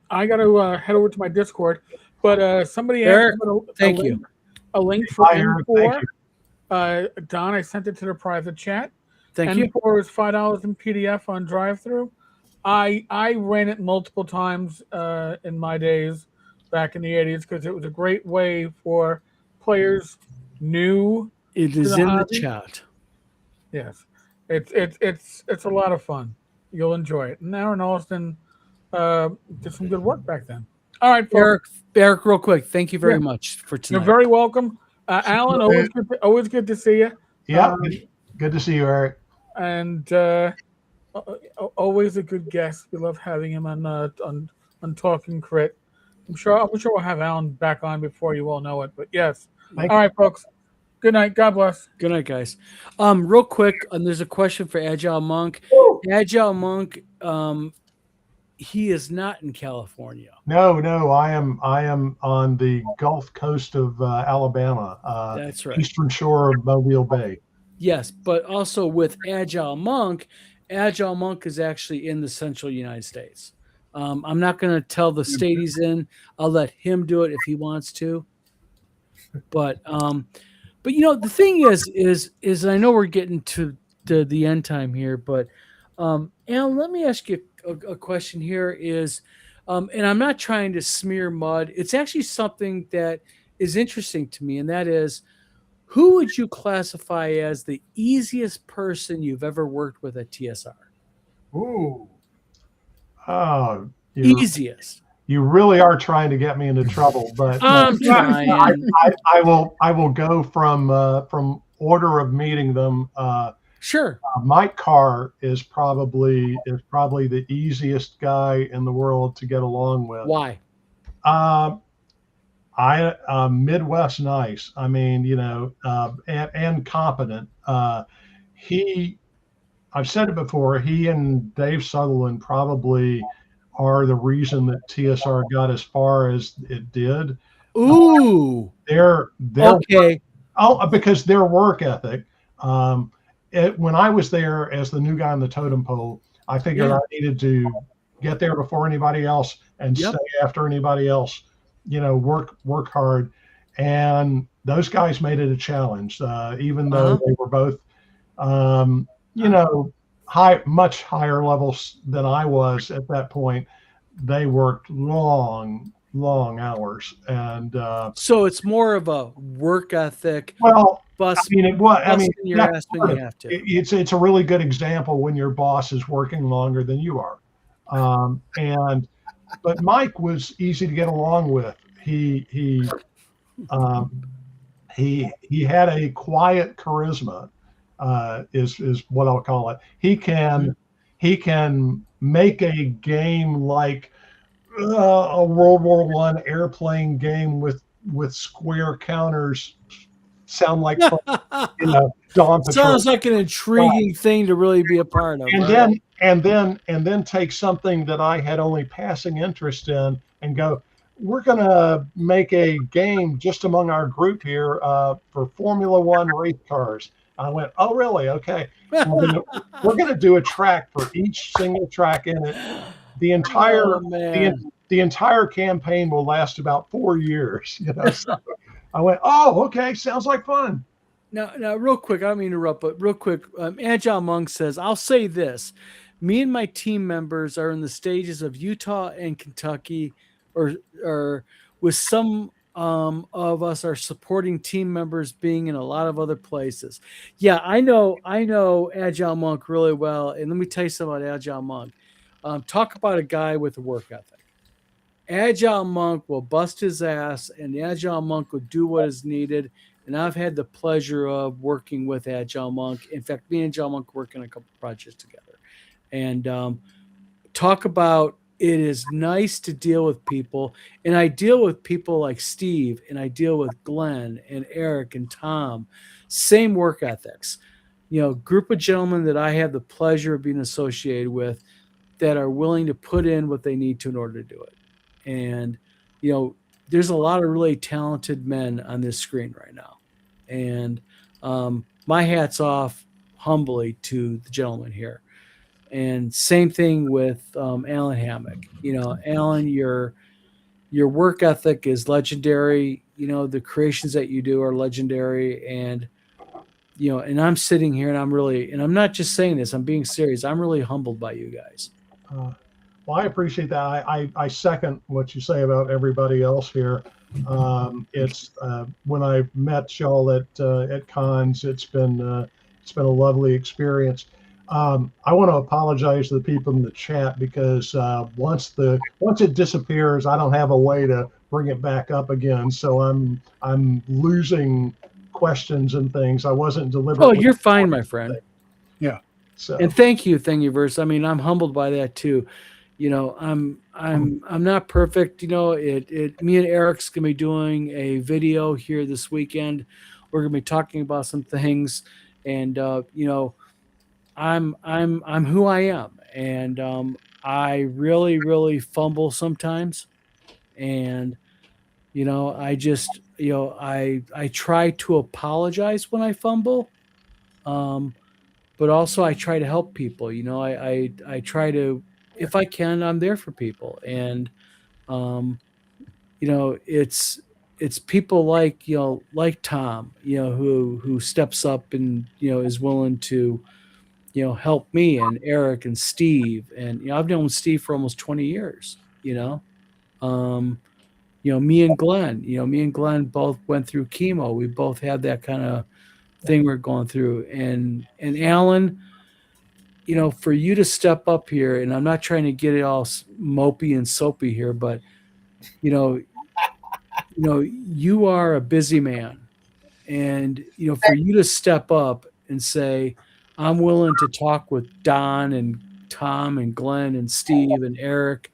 I got to head over to my Discord, but somebody asked a link for N4. Don, I sent it to the private chat. Thank you. N4 is $5 in PDF on drive-through. I ran it multiple times in my days back in the 80s because it was a great way for players new. It is in the chat. Yes, it's a lot of fun. You'll enjoy it. And Aaron Austin did some good work back then. All right, folks. Eric, real quick, thank you very much for tonight. You're very welcome. Alan, always good to see you. Yeah, good to see you, Eric. And always a good guest. We love having him on Talking Crit. I'm sure we'll have Alan back on before you all know it. But yes. All right, folks. Good night. God bless. Good night, guys. Real quick, there's a question for Agile Monk. Agile Monk, he is not in California. No, I am on the Gulf Coast of Alabama. That's right. Eastern shore of Mobile Bay. Yes, but also with Agile Monk is actually in the central United States. I'm not going to tell the state he's in. I'll let him do it if he wants to. But the thing is I know we're getting to the end time here, but Alan, let me ask you a question here is, and I'm not trying to smear mud. It's actually something that is interesting to me, and that is, Who would you classify as the easiest person you've ever worked with at TSR? Ooh. Oh, Easiest. you really are trying to get me into trouble, but I'm trying. I will go from order of meeting them. Sure. Mike Carr is probably the easiest guy in the world to get along with. Why? Midwest nice. I mean, and competent. I've said it before. He and Dave Sutherland probably are the reason that TSR got as far as it did. Ooh. They're Okay. because their work ethic. When I was there as the new guy on the totem pole, I figured I needed to get there before anybody else and stay after anybody else. Work hard, and those guys made it a challenge. Even though they were both, much higher levels than I was at that point, they worked long hours, and so it's more of a work ethic. Well, busting your ass when you have to. It's a really good example when your boss is working longer than you are, but Mike was easy to get along with. He had a quiet charisma, is what I'll call it. He can make a game like a World War I airplane game with square counters sound like Dawn Patrol. Sounds like an intriguing thing to really be a part of. And then take something that I had only passing interest in and go, we're going to make a game just among our group here for Formula One race cars. I went, oh, really? Okay. We're going to do a track for each single track in it. The entire campaign will last about 4 years. So I went, oh, okay, sounds like fun. Now, real quick, I don't mean to interrupt, but real quick, Agile Monk says, I'll say this. Me and my team members are in the stages of Utah and Kentucky, or with some of us are supporting team members being in a lot of other places. Yeah, I know Agile Monk really well. And let me tell you something about Agile Monk. Talk about a guy with a work ethic. Agile Monk will bust his ass, and the Agile Monk will do what is needed. And I've had the pleasure of working with Agile Monk. In fact, me and Agile Monk work on a couple projects together. And talk about it is nice to deal with people. And I deal with people like Steve, and I deal with Glenn and Eric and Tom. Same work ethics. Group of gentlemen that I have the pleasure of being associated with that are willing to put in what they need to in order to do it. And, there's a lot of really talented men on this screen right now. And my hat's off humbly to the gentleman here. And same thing with Allen Hammack. Allen, your work ethic is legendary. The creations that you do are legendary. And, and I'm sitting here and I'm not just saying this, I'm being serious. I'm really humbled by you guys. Well, I appreciate that. I second what you say about everybody else here. It's when I met y'all at cons, it's been a lovely experience. I want to apologize to the people in the chat because once it disappears, I don't have a way to bring it back up again. So I'm losing questions and things. I wasn't deliberately. Oh, you're fine, my friend. Yeah. So. And thank you, Thingiverse. I mean, I'm humbled by that too. I'm not perfect. Me and Eric's gonna be doing a video here this weekend. We're gonna be talking about some things, and I'm who I am, and I really fumble sometimes, and I just I try to apologize when I fumble, but also I try to help people. I try to, if I can, I'm there for people, and it's people like Tom, who steps up and is willing to help me, and Eric and Steve, and I've known Steve for almost 20 years. me and Glenn both went through chemo. We both had that kind of thing we're going through. And Alan, for you to step up here, and I'm not trying to get it all mopey and soapy here, but you are a busy man. And for you to step up and say, I'm willing to talk with Don and Tom and Glenn and Steve and Eric,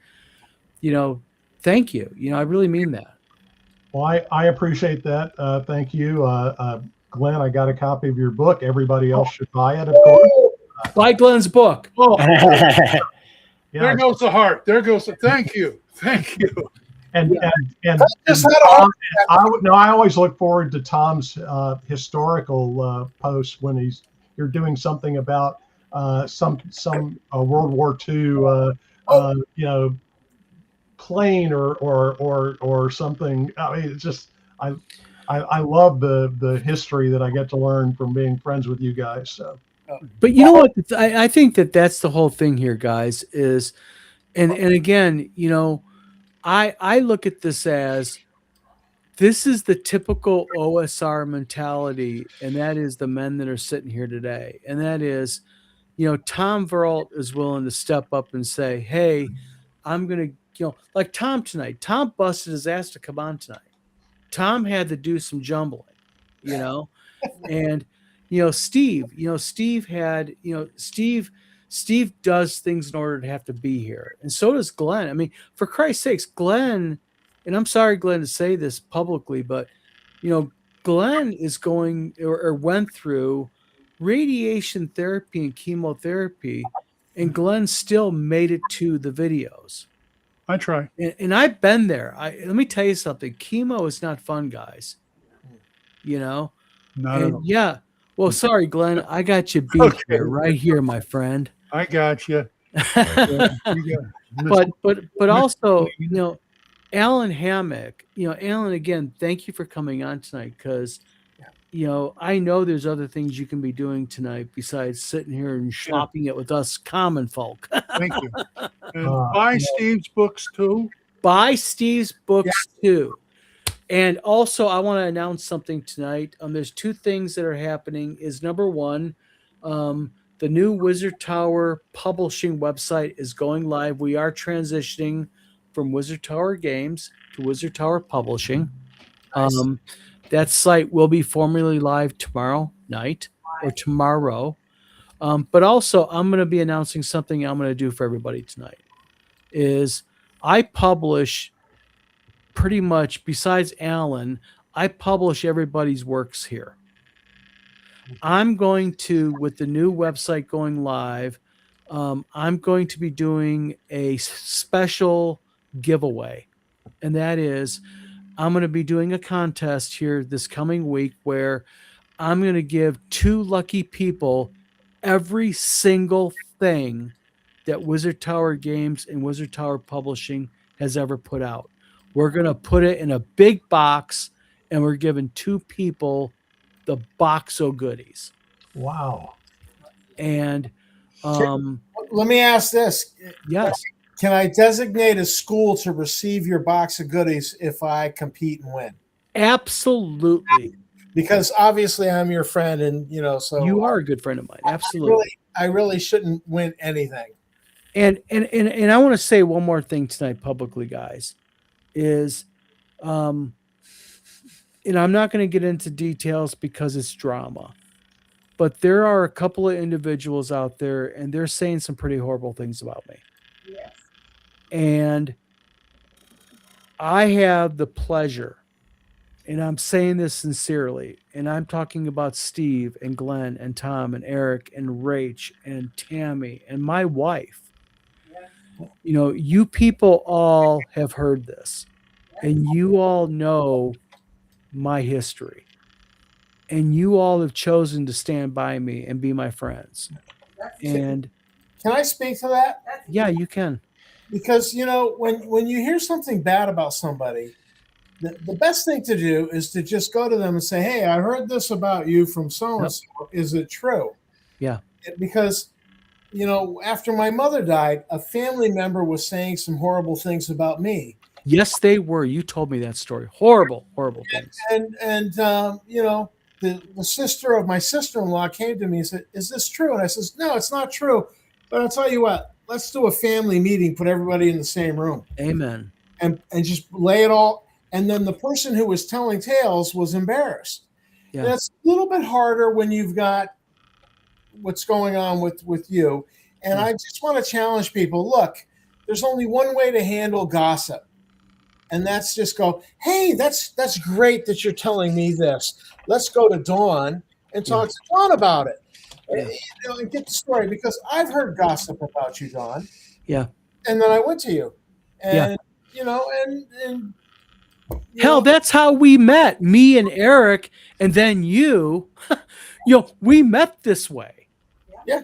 thank you. I really mean that. Well, I appreciate that. Thank you. Glenn, I got a copy of your book. Everybody else should buy it, of course. Buy Glenn's book. Oh, Yeah. there goes the heart. There goes the thank you. Thank you. And Just had a heart I always look forward to Tom's historical posts when you're doing something about some World War II plane or something. I mean, it's just I love the history that I get to learn from being friends with you guys. So. But you know what? I think that's the whole thing here, guys. Is and again, I look at this as this is the typical OSR mentality, and that is the men that are sitting here today, and that is, Tom Veralt is willing to step up and say, "Hey, I'm gonna," like Tom tonight. Tom busted his ass to come on tonight. Tom had to do some jumbling, and Steve had, Steve does things in order to have to be here. And so does Glenn. I mean, for Christ's sakes, Glenn, and I'm sorry, Glenn, to say this publicly, but, Glenn is going or went through radiation therapy and chemotherapy, and Glenn still made it to the videos. I try. And I've been there. Let me tell you something. Chemo is not fun, guys. Not at all. Yeah. Well, sorry, Glenn. I got you beat here, right here, my friend. I got you. But also, Allen Hammack. Allen, again, thank you for coming on tonight, because I know there's other things you can be doing tonight besides sitting here and slopping it with us common folk. Thank you. And buy Steve's books too. Buy Steve's books too. And also, I want to announce something tonight. There's two things that are happening. Is number one, the new Wizard Tower publishing website is going live. We are transitioning from Wizard Tower Games to Wizard Tower Publishing. Nice. That site will be formally live tomorrow night or tomorrow. But also, I'm going to be announcing something I'm going to do for everybody tonight. Is I publish pretty much, besides Alan, I publish everybody's works here. I'm going to, with the new website going live, I'm going to be doing a special giveaway. And that is, I'm going to be doing a contest here this coming week where I'm going to give 2 lucky people every single thing that Wizard Tower Games and Wizard Tower Publishing has ever put out. We're going to put it in a big box, and we're giving 2 people the box of goodies. Wow. And let me ask this. Yes. Can I designate a school to receive your box of goodies if I compete and win? Absolutely. Because obviously I'm your friend, and so you are a good friend of mine. Absolutely. I really shouldn't win anything. And I want to say one more thing tonight publicly, guys. Is and I'm not going to get into details because it's drama, but there are a couple of individuals out there, and they're saying some pretty horrible things about me. Yes. And I have the pleasure, and I'm saying this sincerely, and I'm talking about Steve and Glenn and Tom and Eric and Rach and Tammy and my wife. You people all have heard this, and you all know my history, and you all have chosen to stand by me and be my friends. And can I speak to that? Yeah, you can. Because when you hear something bad about somebody, the best thing to do is to just go to them and say, "Hey, I heard this about you from so and so. Is it true?" Yeah. Because after my mother died, a family member was saying some horrible things about me. Yes, they were. You told me that story. Horrible, horrible things. And you know, the sister of my sister-in-law came to me and said, "Is this true?" And I says, "No, it's not true. But I'll tell you what. Let's do a family meeting. Put everybody in the same room, Amen. and just lay it all." And then the person who was telling tales was embarrassed. Yeah. And it's a little bit harder when you've got what's going on with you. And I just want to challenge people. Look, there's only one way to handle gossip. And that's just go, hey, that's great that you're telling me this. Let's go to Dawn and talk to Dawn about it. Yeah. You know, and get the story, because I've heard gossip about you, Dawn. Yeah. And then I went to you. And Yeah. you know, and hell, that's how we met, me and Eric, and then you. You know, we met this way. Yeah.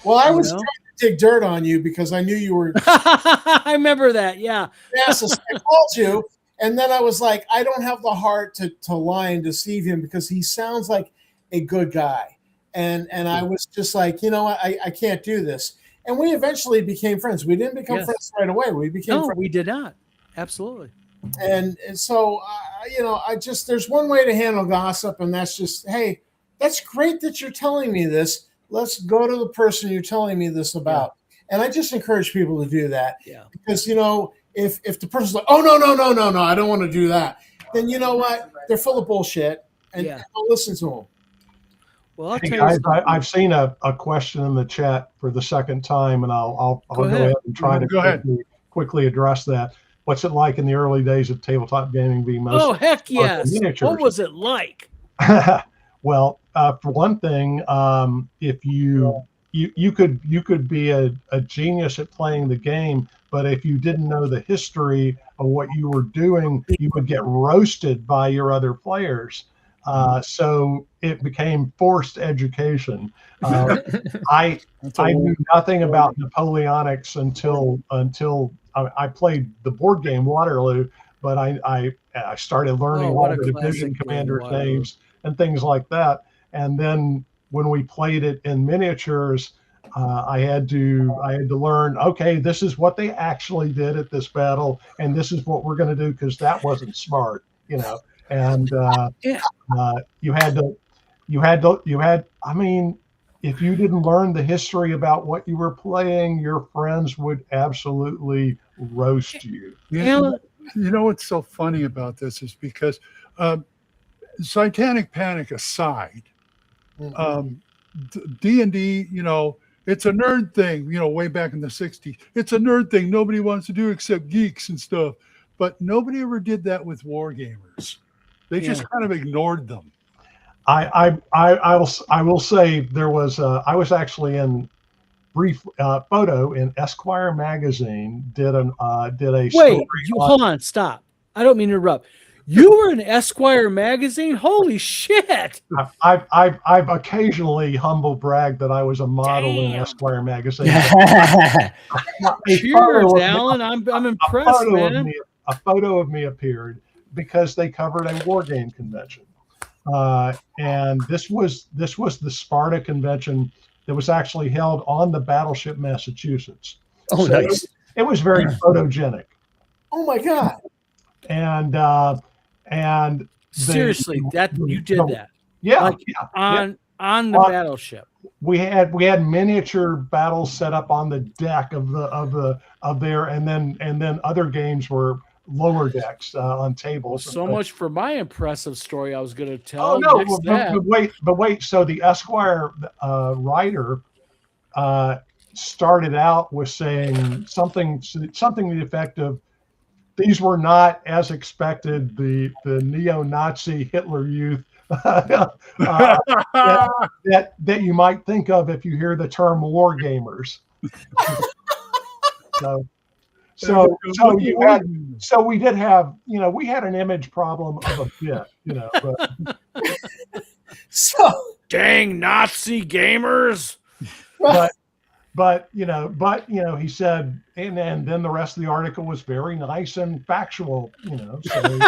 Well, I You was know? trying to dig dirt on you because I knew you were I remember that. Yeah. so I called you, and then I was like, I don't have the heart to lie and deceive him because he sounds like a good guy. And I was just like, you know what, I can't do this. And we eventually became friends. We didn't become friends right away. We became friends. We did not. Absolutely. And so, you know, there's one way to handle gossip, and that's just, hey, that's great that you're telling me this. Let's go to the person you're telling me this about. And I just encourage people to do that. Yeah. Because, you know, if the person's like, oh, no, I don't want to do that, then you know what? They're full of bullshit, and don't listen to them. Well, I'll Hey tell guys, you. I've seen a question in the chat for the second time, and I'll go ahead and try to quickly address that. What's it like in the early days of tabletop gaming being most? Oh, heck yes. Miniatures? What was it like? Well, for one thing, if you could be a genius at playing the game, but if you didn't know the history of what you were doing, you would get roasted by your other players. So it became forced education. I knew nothing about Napoleonics until I played the board game Waterloo, but I started learning all the division commanders' names and things like that. And then when we played it in miniatures, I had to learn, okay, this is what they actually did at this battle, and this is what we're going to do, because that wasn't smart, you know. And you had I mean, if you didn't learn the history about what you were playing, your friends would absolutely roast you. You know what's so funny about this is because Satanic Panic aside, D&D, you know, it's a nerd thing, you know, way back in the 60s. It's a nerd thing nobody wants to do except geeks and stuff. But nobody ever did that with wargamers. They just kind of ignored them. I will say there was I was actually in brief photo in Esquire magazine did a wait, hold on, stop. I don't mean to interrupt. You were in Esquire magazine? Holy shit! I've occasionally humble bragged that I was a model in Esquire magazine. Cheers, Alan. I'm impressed, man. A photo of me appeared because they covered a war game convention, and this was the Sparta convention that was actually held on the battleship Massachusetts. Oh, so nice! It was very photogenic. Oh my god! And seriously, you did that? Yeah, like on the battleship. We had miniature battles set up on the deck of there, and then other games were lower decks on tables. So much for my impressive story I was going to tell. Oh no, but wait. So the Esquire writer started out with saying something to the effect of, these were not, as expected, the neo-Nazi Hitler Youth that you might think of if you hear the term war gamers. So we did have, you know, we had an image problem of a bit, you know. But, so dang Nazi gamers. But you know, he said, and then the rest of the article was very nice and factual, you know. So,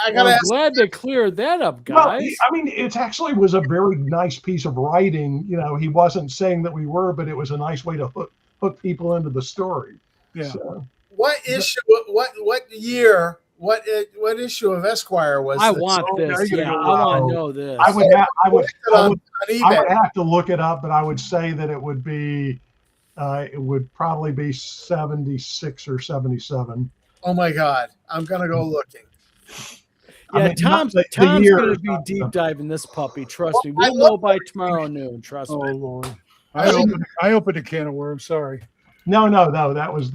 I'm glad they cleared that up, guys. Well, I mean, it actually was a very nice piece of writing. You know, he wasn't saying that we were, but it was a nice way to hook people into the story. Yeah. So. What issue? What year? What issue of Esquire was I this? want there this. you Yeah, go. I want to know this. I would On I eBay. would have to look it up, but I would say that it would be it would probably be 76 or 77. Oh my God! I'm gonna go looking. Yeah, I mean, not Tom's the year, going to be not deep the- diving this puppy. Trust me. I We'll know by tomorrow noon. Trust Oh me. Lord. I opened a can of worms. Sorry. No, that was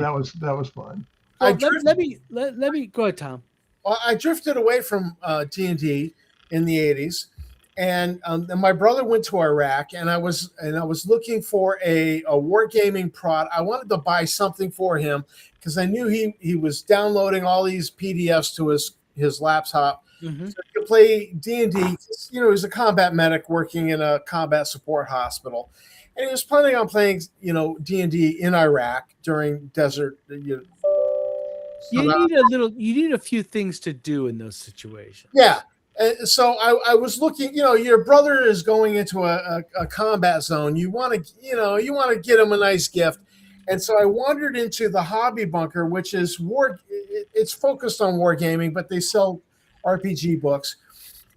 fun. I Well, let me go ahead, Tom. Well, I drifted away from D&D in the 80s, and my brother went to Iraq, and I was looking for a wargaming product. I wanted to buy something for him because I knew he was downloading all these PDFs to his laptop Mm-hmm. so he could play D&D. You know, he's a combat medic working in a combat support hospital, and he was planning on playing D&D in Iraq during desert. You need a few things to do in those situations. Yeah. So I was looking, your brother is going into a combat zone. You want to get him a nice gift. And so I wandered into the Hobby Bunker, which is it's focused on wargaming, but they sell RPG books.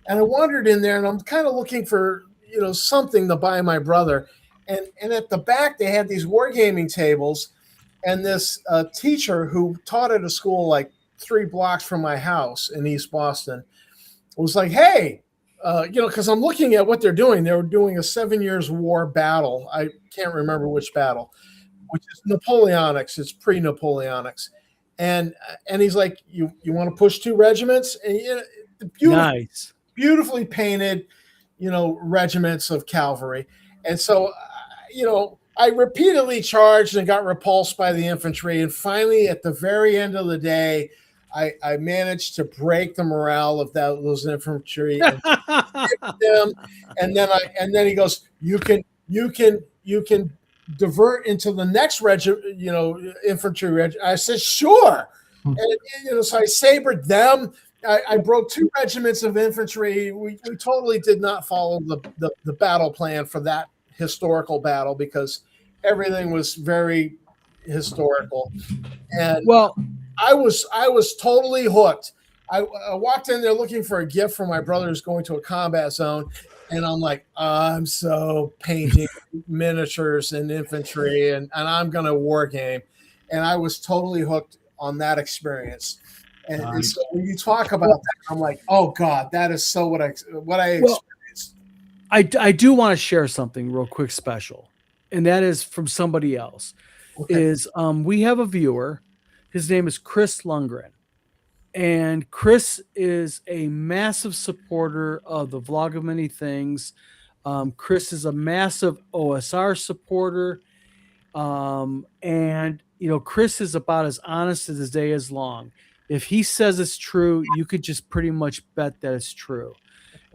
And I wandered in there and I'm kind of looking for, something to buy my brother. And at the back, they had these wargaming tables. And this teacher who taught at a school like 3 blocks from my house in East Boston was like, hey, because I'm looking at what they're doing. They were doing a 7 Years' War battle. I can't remember which battle, which is Napoleonics. It's pre-Napoleonics. And he's like, you want to push 2 regiments? And Nice. Beautifully painted, regiments of cavalry. And so, I repeatedly charged and got repulsed by the infantry. And finally, at the very end of the day, I managed to break the morale of those infantry. And them. And then he goes, you can divert into the next regiment, infantry regiment. I said, sure. And so I sabered them. I broke 2 regiments of infantry. We totally did not follow the battle plan for that historical battle because everything was very historical. And I was totally hooked. I walked in there looking for a gift for my brother who's going to a combat zone. And I'm like, I'm so painting miniatures and infantry and I'm going to war game. And I was totally hooked on that experience. And so when you talk about that, I'm like, oh God, that is so what I experienced. I do want to share something real quick special. And that is from somebody else. Okay. We have a viewer. His name is Chris Lundgren. And Chris is a massive supporter of the Vlog of Many Things. Chris is a massive OSR supporter. And Chris is about as honest as his day is long. If he says it's true, you could just pretty much bet that it's true.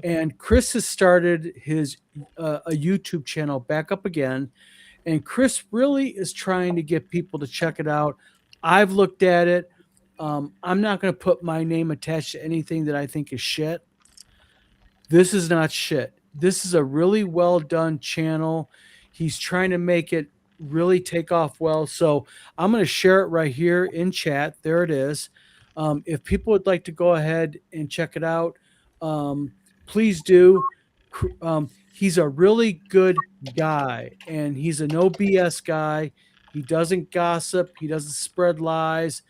And Chris has started his a YouTube channel back up again. And Chris really is trying to get people to check it out. I've looked at it. I'm not going to put my name attached to anything that I think is shit. This is not shit. This is a really well done channel. He's trying to make it really take off well. So I'm going to share it right here in chat. There it is. If people would like to go ahead and check it out, please do. He's a really good guy, and he's a no BS guy. He doesn't gossip. He doesn't spread lies.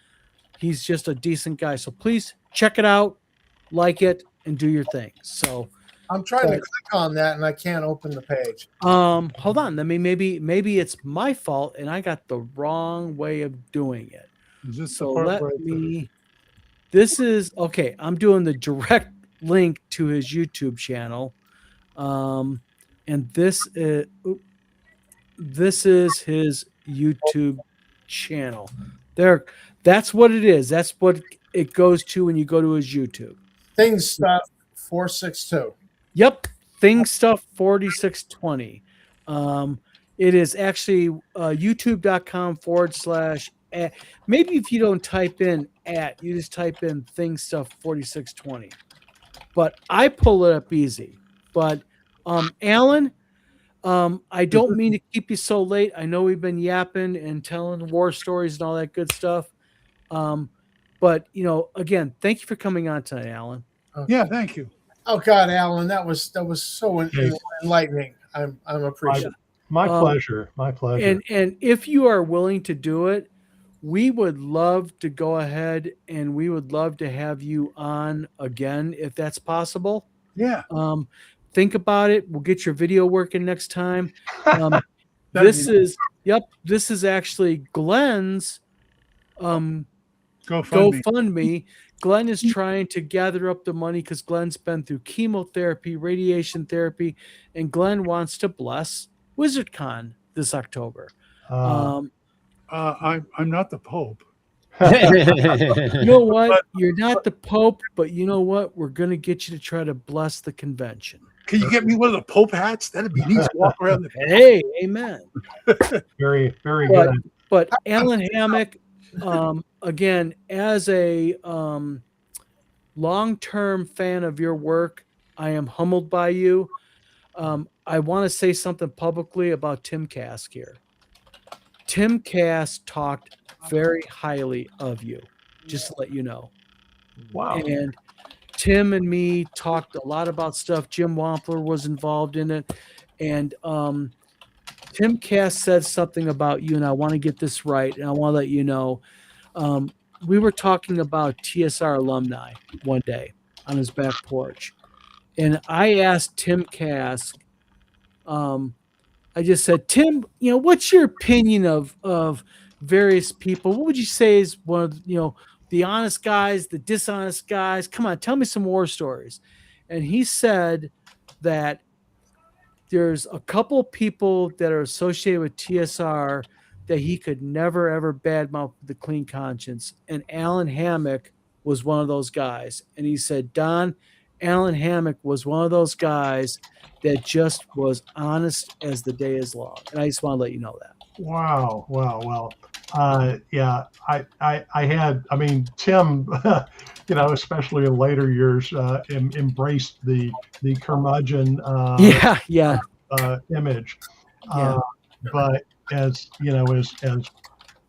He's just a decent guy. So please check it out, like it, and do your thing. So I'm trying to click on that, and I can't open the page. Hold on. Maybe it's my fault, and I got the wrong way of doing it. Is this So the part let where me. This is okay. I'm doing the direct link to his YouTube channel, and this is his YouTube channel. There, that's what it is. That's what it goes to when you go to his YouTube. Things Stuff 462. Yep, Things Stuff 4620. It is actually youtube.com/ maybe if you don't type in you just type in Things Stuff 4620. But I pull it up easy. But Alan, I don't mean to keep you so late. I know we've been yapping and telling war stories and all that good stuff. But again, thank you for coming on tonight, Alan. Yeah, thank you. Oh God, Alan, that was so enlightening. I'm appreciative. My pleasure. My pleasure. And if you are willing to do it, we would love to go ahead and we would love to have you on again if that's possible. Yeah. Think about it. We'll get your video working next time. That'd This is actually Glenn's GoFundMe. Glenn is trying to gather up the money because Glenn's been through chemotherapy, radiation therapy, and Glenn wants to bless WizardCon this October. I'm not the Pope. You know what? You're not the Pope, but you know what? We're going to get you to try to bless the convention. Can you get me one of the Pope hats? That'd be neat to walk around the Hey, amen. Very, very good. But Allen Hammack, again, as a long-term fan of your work, I am humbled by you. I want to say something publicly about Tim Kask here. Tim Kask talked very highly of you, just to let you know. Wow. And Tim and me talked a lot about stuff. Jim Wampler was involved in it. And Tim Kask said something about you, and I want to get this right, and I want to let you know. We were talking about TSR alumni one day on his back porch. And I asked Tim Kask, I just said, Tim, what's your opinion of various people? What would you say is one of, the honest guys, the dishonest guys? Come on, tell me some war stories. And he said that there's a couple people that are associated with TSR that he could never, ever badmouth with a clean conscience. And Allen Hammack was one of those guys. And he said, Don, Allen Hammack was one of those guys that just was honest as the day is long. And I just want to let you know that. Wow. Well, yeah, I mean, Tim, especially in later years, embraced the curmudgeon image. But as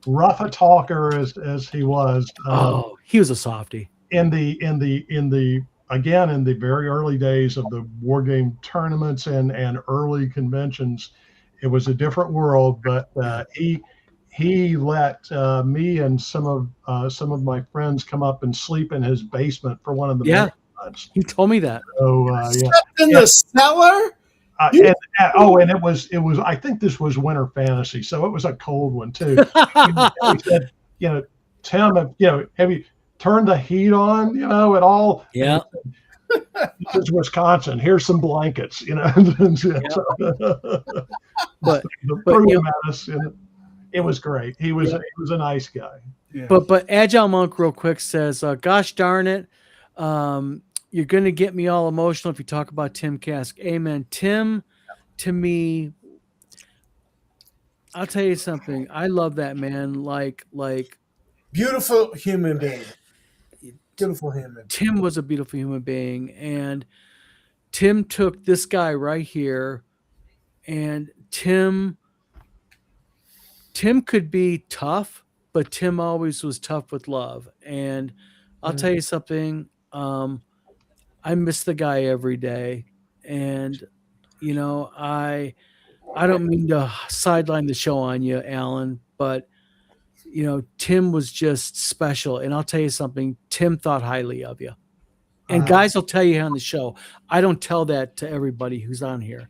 rough a talker as he was, he was a softie. In the very early days of the war game tournaments and early conventions, it was a different world. But he let me and some of my friends come up and sleep in his basement for one of the months. He told me that. So in the cellar. And it was I think this was Winter Fantasy, so it was a cold one too. He said, Tim, have you turned the heat on, at all? Yeah. This is Wisconsin. Here's some blankets, But it was great. He was a nice guy. Yeah. But Agile Monk real quick says, gosh darn it. You're going to get me all emotional if you talk about Tim Kask. Amen. Tim, to me, I'll tell you something. I love that man. Like beautiful human being. Beautiful human. Tim was a beautiful human being. And Tim took this guy right here. And Tim could be tough, but Tim always was tough with love. And I'll tell you something. I miss the guy every day. And, I don't mean to sideline the show on you, Alan, but, Tim was just special. And I'll tell you something, Tim thought highly of you. And guys will tell you on the show. I don't tell that to everybody who's on here.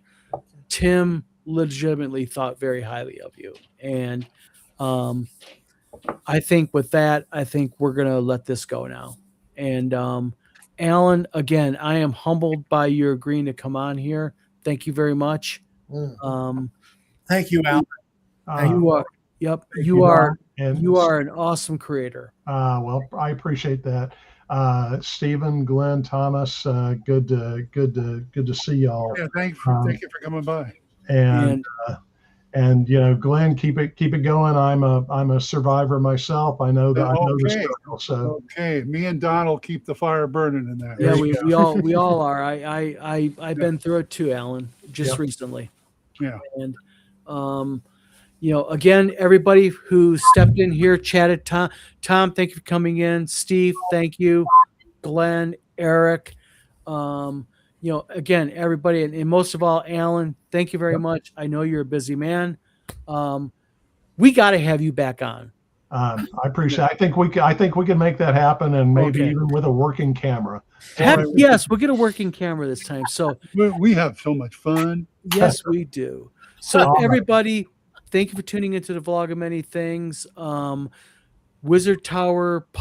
Tim legitimately thought very highly of you. And I think with that, we're going to let this go now. And, Alan, again, I am humbled by your agreeing to come on here. Thank you very much. Thank you, Alan. You are, you are an awesome creator. Well, I appreciate that. Stephen, Glenn, Thomas, good to see y'all. Yeah, thank you for coming by. And Glenn, keep it going. I'm a survivor myself. I know that. I know the struggle. So okay, me and Don will keep the fire burning in that. Yeah, we all are. I've been through it too, Alan, just recently. Yeah. And Again, everybody who stepped in here, chatted. Tom, thank you for coming in. Steve, thank you. Glenn, Eric, again, everybody, and most of all, Alan, thank you very much. I know you're a busy man. We got to have you back on. I appreciate. I think we can make that happen, and maybe Okay. even with a working camera. Yes, we'll get a working camera this time. So We have so much fun. yes, we do. So everybody, thank you for tuning into the Vlog of Many Things.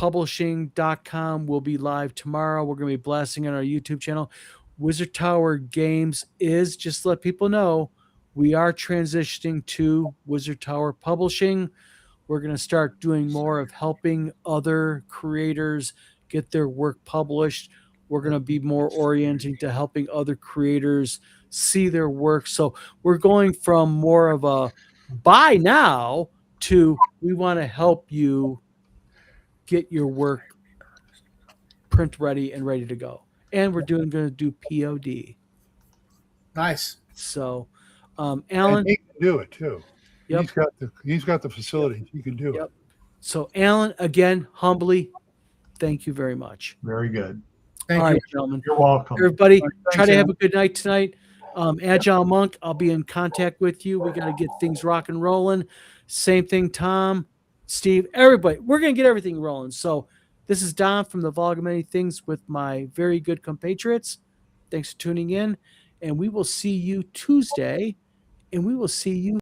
WizardTowerPublishing.com will be live tomorrow. We're going to be blasting on our YouTube channel. Wizard Tower Games is, just to let people know, we are transitioning to Wizard Tower Publishing. We're going to start doing more of helping other creators get their work published. We're going to be more orienting to helping other creators see their work. So we're going from more of a buy now to we want to help you get your work print ready and ready to go. And we're going to do POD. Nice. So, And Alan, he can do it too. Yep. He's got the facilities. He can do it. So Alan, again, humbly, thank you very much. Very good. Thank All you. right, gentlemen. You're welcome. Everybody, Thanks, try to have Alan. a good night tonight. Agile Monk, I'll be in contact with you. We got to get things rock and rolling. Same thing, Tom, Steve, everybody. We're going to get everything rolling. So this is Don from the Vlog of Many Things with my very good compatriots. Thanks for tuning in. And we will see you Tuesday. And we will see you